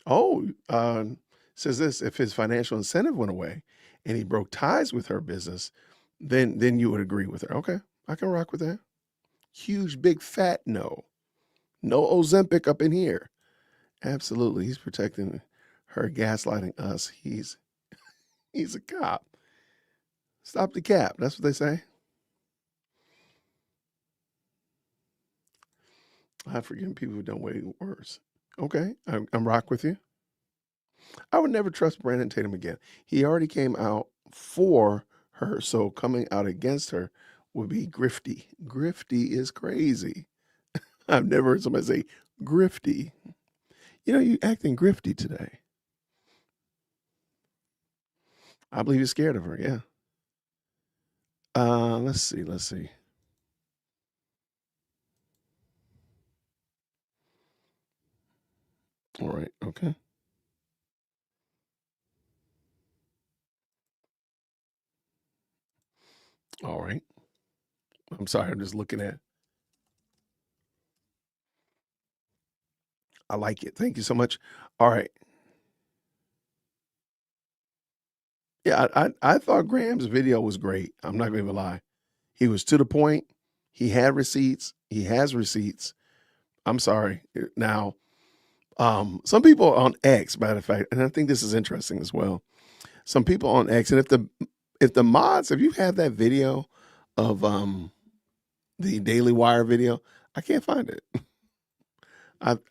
Oh, says this: if his financial incentive went away and he broke ties with her business, then you would agree with her. Okay, I can rock with that. Huge, big, fat no. No Ozempic up in here. Absolutely, he's protecting her, gaslighting us. He's a cop. Stop the cap. That's what they say. I've forgiven people who done way worse. Okay, I'm rock with you. I would never trust Brandon Tatum again. He already came out for her, so coming out against her would be grifty. Grifty is crazy. I've never heard somebody say grifty. You acting grifty today. I believe you're scared of her. Yeah. Let's see. All right. Okay. All right. I'm sorry. I'm just looking at. I like it. Thank you so much. All right. Yeah, I thought Graham's video was great. I'm not going to lie. He was to the point. He had receipts. He has receipts. I'm sorry. Now, some people on X, matter of fact, and I think this is interesting as well. Some people on X, and if the mods, if you have that video of the Daily Wire video, I can't find it.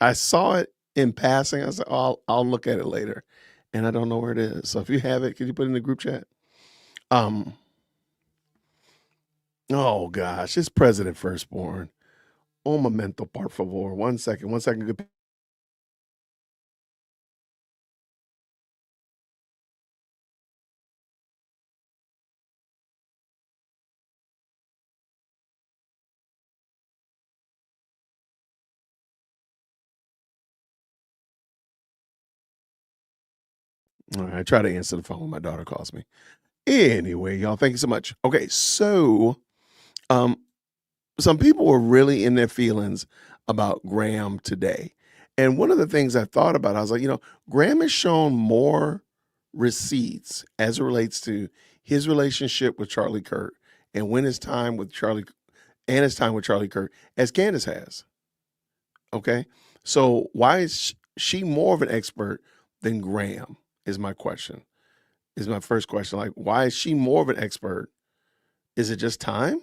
I saw it in passing. I said, oh, I'll look at it later, and I don't know where it is. So if you have it, could you put it in the group chat? Oh gosh, it's President Firstborn. Un momento, por favor. 1 second. 1 second. Good. All right, I try to answer the phone when my daughter calls me. Anyway, y'all, thank you so much. Okay, so some people were really in their feelings about Graham today. And one of the things I thought about, I was like, Graham has shown more receipts as it relates to his relationship with Charlie Kirk and when his time with Charlie Kirk as Candace has. Okay. So why is she more of an expert than Graham is my question. Is my first question. Like, why is she more of an expert? Is it just time?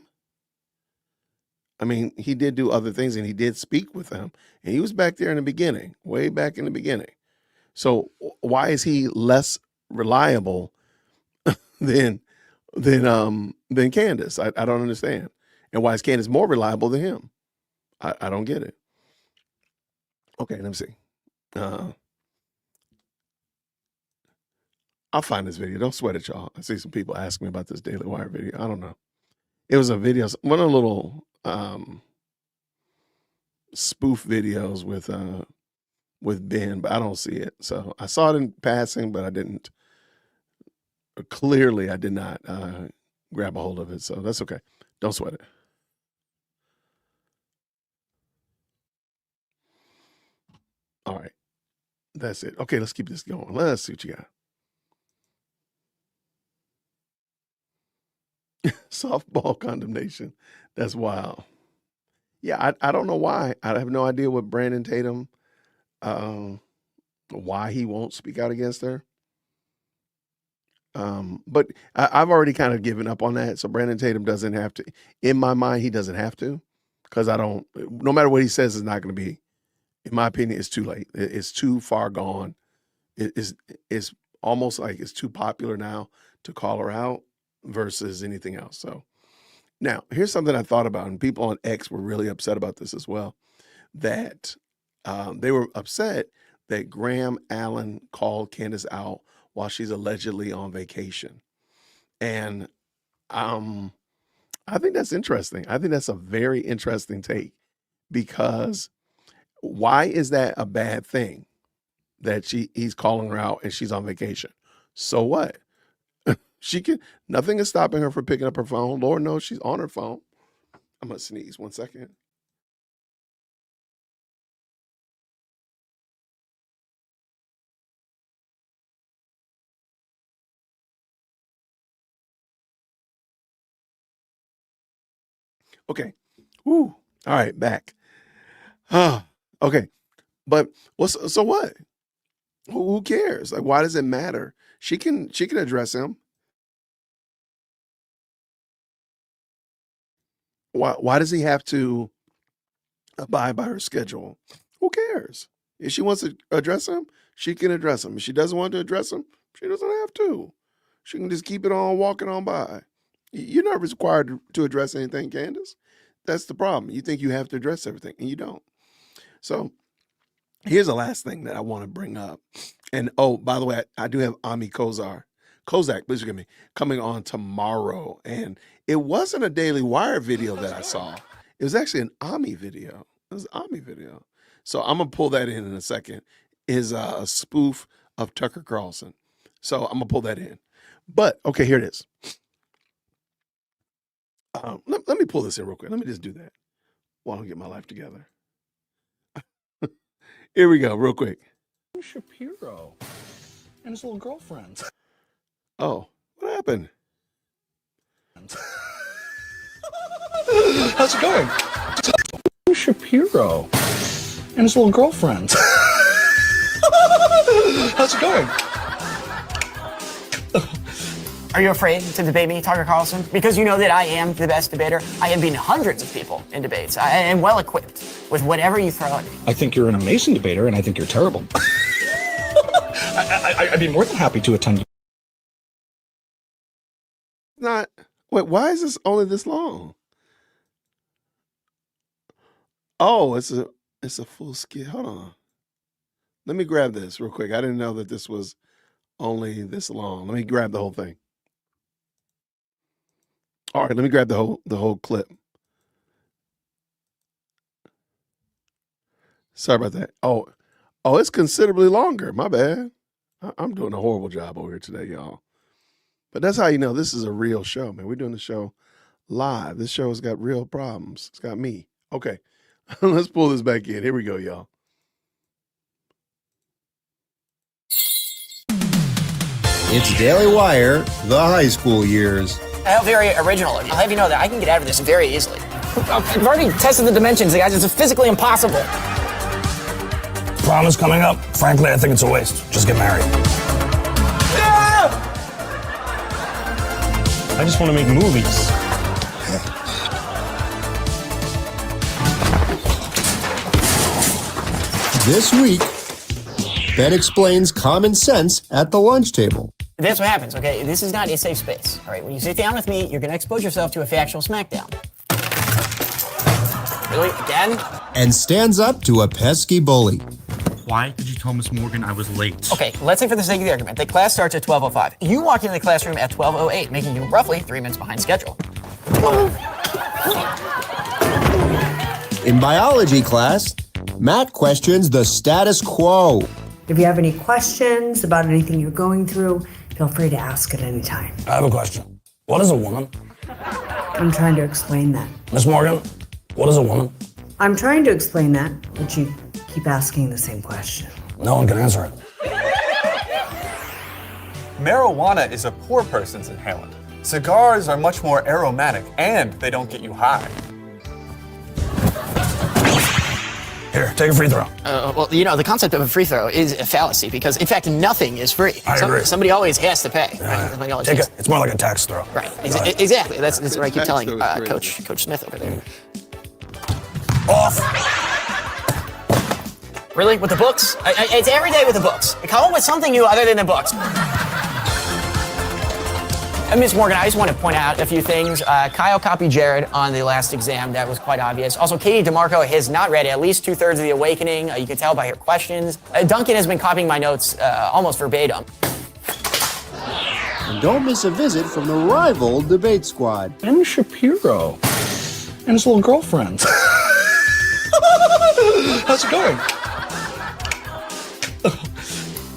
I mean, he did do other things and he did speak with them. And he was back there in the beginning, way back in the beginning. So why is he less reliable than Candace? I don't understand. And why is Candace more reliable than him? I don't get it. Okay, let me see. I'll find this video. Don't sweat it, y'all. I see some people asking me about this Daily Wire video. I don't know. It was a video, one of the little spoof videos with Ben, but I don't see it. So I saw it in passing, but I didn't. Clearly, I did not grab a hold of it. So that's okay. Don't sweat it. All right. That's it. Okay, let's keep this going. Let's see what you got. Softball condemnation. That's wild. Yeah, I don't know why. I have no idea what Brandon Tatum, why he won't speak out against her. But I've already kind of given up on that. So Brandon Tatum doesn't have to. In my mind, he doesn't have to, because no matter what he says, it's not going to be. In my opinion, it's too late. It's too far gone. It's almost like it's too popular now to call her out versus anything else. So now here's something I thought about, and people on X were really upset about this as well, that they were upset that Graham Allen called Candace out while she's allegedly on vacation. And I think that's interesting. I think that's a very interesting take, because why is that a bad thing that he's calling her out and she's on vacation? So what? Nothing is stopping her from picking up her phone. Lord knows she's on her phone. I'm gonna sneeze 1 second. Okay. Woo. All right, back. Okay. But so what? Who cares? Like, why does it matter? She can address him. Why does he have to abide by her schedule? Who cares? If she wants to address him, she can address him. If she doesn't want to address him, she doesn't have to. She can just keep it on walking on by. You're not required to address anything, Candace. That's the problem. You think you have to address everything, and you don't. So here's the last thing that I want to bring up. And oh, by the way, I do have Ami Kozak, please forgive me, coming on tomorrow. And it wasn't a Daily Wire video that I saw. It was actually an Ami video. It was an Ami video. So I'm going to pull that in a second. Is a spoof of Tucker Carlson. So I'm going to pull that in. But, okay, here it is. Let me pull this in real quick. Let me just do that while I get my life together. Here we go, real quick. Shapiro and his little girlfriend. Oh, what happened? How's it going? Shapiro and his little girlfriend. How's it going? Are you afraid to debate me, Tucker Carlson? Because you know that I am the best debater. I have beaten hundreds of people in debates. I am well equipped with whatever you throw at me. I think you're an amazing debater, and I think you're terrible. I'd be more than happy to attend. Not. Wait, why is this only this long? Oh, it's a full skit. Hold on. Let me grab this real quick. I didn't know that this was only this long. Let me grab the whole thing. All right, let me grab the whole clip. Sorry about that. Oh, it's considerably longer. My bad. I'm doing a horrible job over here today, y'all. But that's how you know this is a real show, man. We're doing the show live. This show has got real problems. It's got me. Okay, let's pull this back in. Here we go, y'all. It's Daily Wire, the high school years. How very original of you. I'll have you know that I can get out of this very easily. I've already tested the dimensions, guys. It's physically impossible. Prom is coming up. Frankly, I think it's a waste. Just get married. I just want to make movies. This week, Ben explains common sense at the lunch table. That's what happens, okay? This is not a safe space, all right? When you sit down with me, you're going to expose yourself to a factual smackdown. Really? Again? And stands up to a pesky bully. Why did you tell Miss Morgan I was late? Okay, let's say for the sake of the argument, the class starts at 12:05. You walk into the classroom at 12:08, making you roughly 3 minutes behind schedule. In biology class, Matt questions the status quo. If you have any questions about anything you're going through, feel free to ask at any time. I have a question. What is a woman? I'm trying to explain that. Miss Morgan, what is a woman? I'm trying to explain that, but you keep asking the same question. No one can answer it. Marijuana is a poor person's inhalant. Cigars are much more aromatic, and they don't get you high. Here, take a free throw. Well, you know, the concept of a free throw is a fallacy because, in fact, nothing is free. I agree. Somebody always has to pay. Right? Somebody always Take has it. It's more like a tax throw. Right. Exactly. That's what I keep telling Coach Smith over there. Off. Really? With the books? It's every day with the books. Come up with something new other than the books. Ms. Morgan, I just want to point out a few things. Kyle copied Jared on the last exam. That was quite obvious. Also, Katie DeMarco has not read at least 2/3 of The Awakening. You can tell by her questions. Duncan has been copying my notes almost verbatim. And don't miss a visit from the rival debate squad. Ben Shapiro and his little girlfriend. How's it going?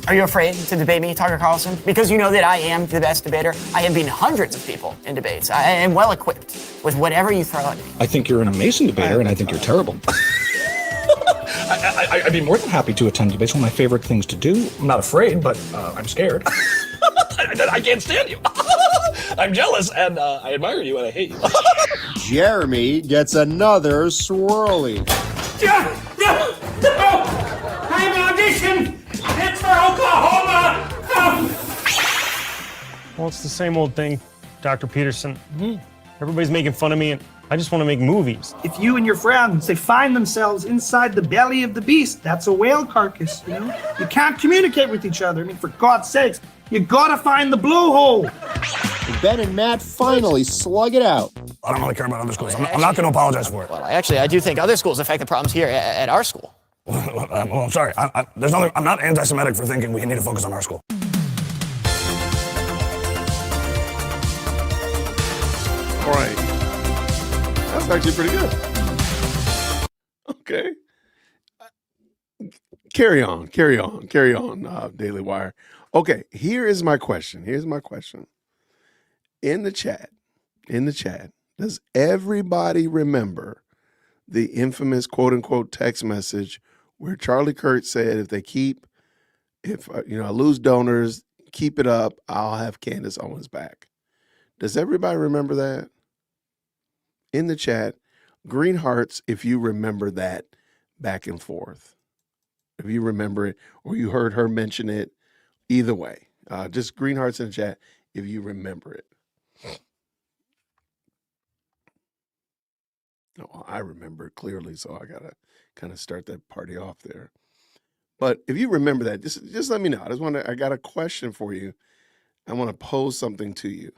Are you afraid to debate me, Tucker Carlson? Because you know that I am the best debater. I have beaten hundreds of people in debates. I am well equipped with whatever you throw at me. I think you're an amazing debater, and I think you're terrible. I'd be more than happy to attend debates. One of my favorite things to do. I'm not afraid, but I'm scared. I can't stand you. I'm jealous, and I admire you, and I hate you. Jeremy gets another swirly. I have an audition! It's for Oklahoma! Well, it's the same old thing, Dr. Peterson. Everybody's making fun of me, and I just want to make movies. If you and your friends, they find themselves inside the belly of the beast, that's a whale carcass, you know? You can't communicate with each other. I mean, for God's sakes, you gotta find the blowhole. Ben and Matt finally slug it out. I don't really care about other schools. I'm not going to apologize for it. Well, actually, I do think other schools affect the problems here at our school. Well, I'm sorry. There's nothing. I'm not anti-Semitic for thinking we need to focus on our school. All right. That's actually pretty good. Okay. Carry on, Daily Wire. Okay, here is my question. In the chat, does everybody remember the infamous quote-unquote text message where Charlie Kirk said if I lose donors, keep it up, I'll have Candace Owens back. Does everybody remember that? In the chat, green hearts if you remember that back and forth. If you remember it or you heard her mention it, either way. Just green hearts in the chat if you remember it. Oh, I remember it clearly, so I got to kind of start that party off there. But if you remember that, just let me know. I got a question for you. I want to pose something to you.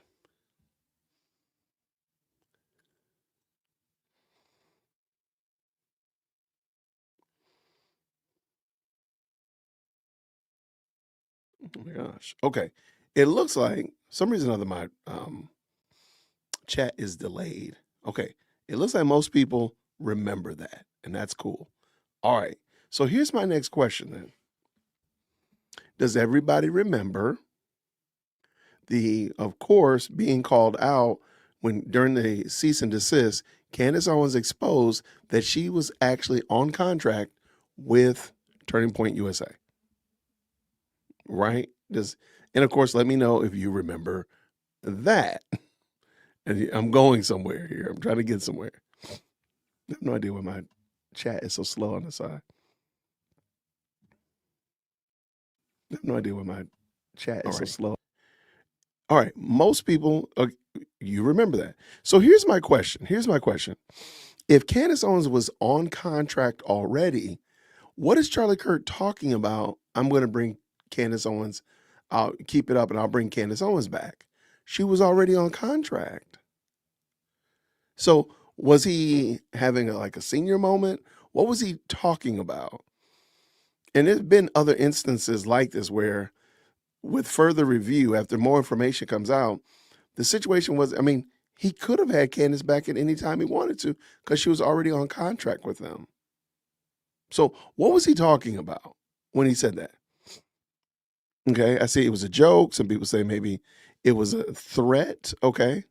Oh my gosh. Okay. It looks like some reason or other my chat is delayed. Okay. It looks like most people remember that, and that's cool. All right. So here's my next question then. Does everybody remember of course, being called out during the cease and desist, Candace Owens exposed that she was actually on contract with Turning Point USA. Right? And of course, let me know if you remember that. And I'm going somewhere here. I'm trying to get somewhere. I have no idea why my chat is so slow on the side. I have no idea why my chat is so slow. All right. Most people, you remember that. So here's my question. If Candace Owens was on contract already, what is Charlie Kirk talking about? I'm going to bring Candace Owens. I'll keep it up and I'll bring Candace Owens back. She was already on contract. So was he having a senior moment? What was he talking about? And there's been other instances like this where with further review, after more information comes out, the situation was, he could have had Candace back at any time he wanted to because she was already on contract with them. So what was he talking about when he said that? Okay, I see it was a joke. Some people say maybe it was a threat. Okay.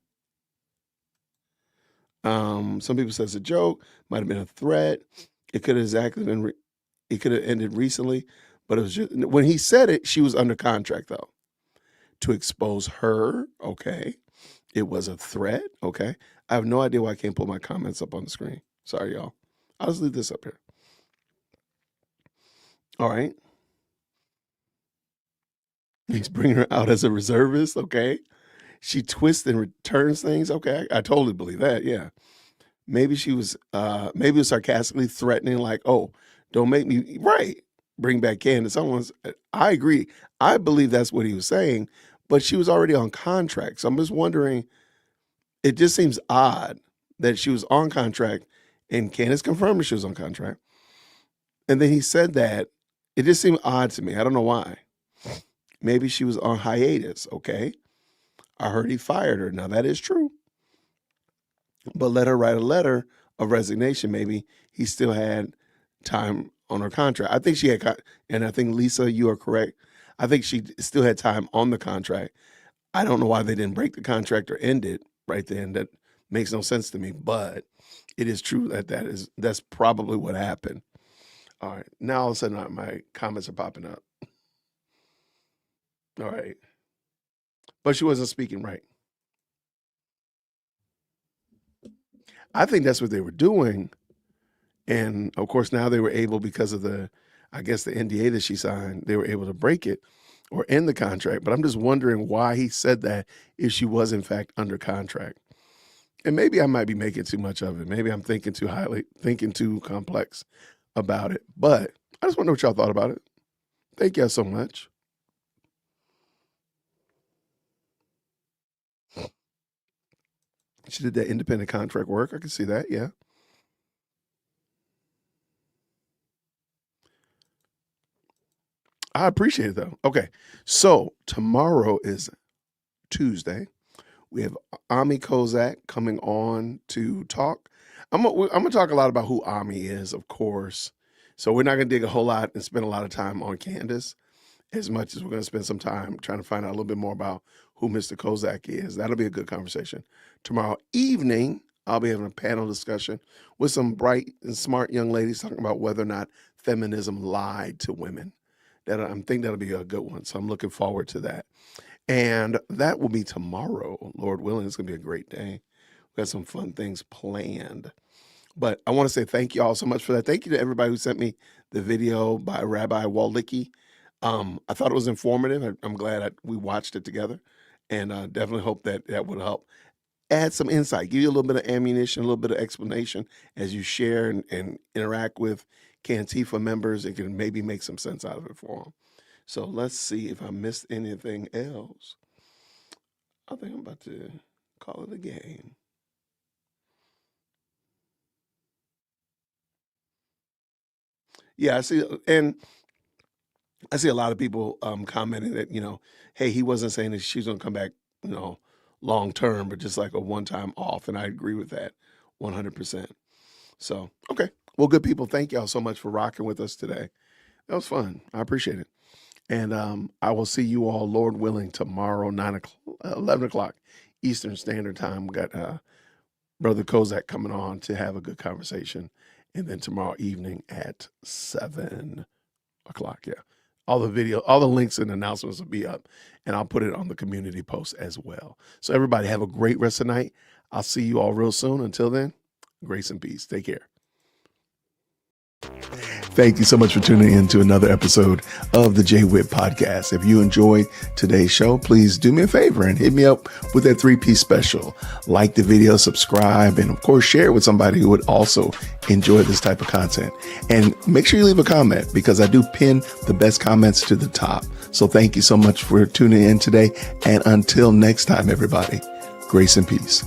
Some people say it's a joke, might have been a threat. It could have it could have ended recently, but it was just, when he said it, she was under contract though. To expose her, okay. It was a threat, okay. I have no idea why I can't pull my comments up on the screen. Sorry, y'all. I'll just leave this up here. All right. He's bringing her out as a reservist, okay. She twists and returns things, okay. I totally believe that, yeah. Maybe she was, maybe it was sarcastically threatening, like, oh, don't make me, right, bring back Candace Owens. I agree. I believe that's what he was saying, but she was already on contract. So I'm just wondering, it just seems odd that she was on contract and Candace confirmed that she was on contract. And then he said that. It just seemed odd to me. I don't know why. Maybe she was on hiatus, okay? I heard he fired her. Now, that is true. But let her write a letter of resignation. Maybe he still had time on her contract. I think she had, and I think, Lisa, you are correct. I think she still had time on the contract. I don't know why they didn't break the contract or end it right then. That makes no sense to me. But it is true that's probably what happened. All right. Now all of a sudden my comments are popping up. All right. But she wasn't speaking right. I think that's what they were doing. And of course, now they were able, because of the NDA that she signed, they were able to break it or end the contract. But I'm just wondering why he said that if she was in fact under contract. And maybe I might be making too much of it. Maybe I'm thinking too complex about it. But I just want to know what y'all thought about it. Thank y'all so much. She did that independent contract work. I can see that, yeah. I appreciate it though. Okay, so tomorrow is Tuesday. We have Ami Kozak coming on to talk. I'm gonna talk a lot about who Ami is, of course. So we're not gonna dig a whole lot and spend a lot of time on Candace, as much as we're gonna spend some time trying to find out a little bit more about who Mr. Kozak is. That'll be a good conversation. Tomorrow evening, I'll be having a panel discussion with some bright and smart young ladies talking about whether or not feminism lied to women. I think that'll be a good one. So I'm looking forward to that. And that will be tomorrow, Lord willing. It's going to be a great day. We got some fun things planned. But I want to say thank you all so much for that. Thank you to everybody who sent me the video by Rabbi Waldicki. I thought it was informative. I'm glad we watched it together, and definitely hope that would help add some insight, give you a little bit of ammunition, a little bit of explanation as you share and interact with Cantifa members. It can maybe make some sense out of it for them. So let's see if I missed anything else. I think I'm about to call it a game. Yeah, I see, and I see a lot of people commenting that, hey, he wasn't saying that she's going to come back, long term, but just like a one-time off. And I agree with that 100%. So, okay. Well, good people, thank y'all so much for rocking with us today. That was fun. I appreciate it. And I will see you all, Lord willing, tomorrow, 11 o'clock Eastern Standard Time. We got Brother Kozak coming on to have a good conversation. And then tomorrow evening at 7 o'clock. Yeah. All the links and announcements will be up, and I'll put it on the community post as well. So everybody have a great rest of the night. I'll see you all real soon. Until then, grace and peace. Take care. Thank you so much for tuning in to another episode of the Jay Witt Podcast. If you enjoyed today's show, please do me a favor and hit me up with that 3-piece special. Like the video, subscribe, and of course, share it with somebody who would also enjoy this type of content. And make sure you leave a comment, because I do pin the best comments to the top. So thank you so much for tuning in today. And until next time, everybody, grace and peace.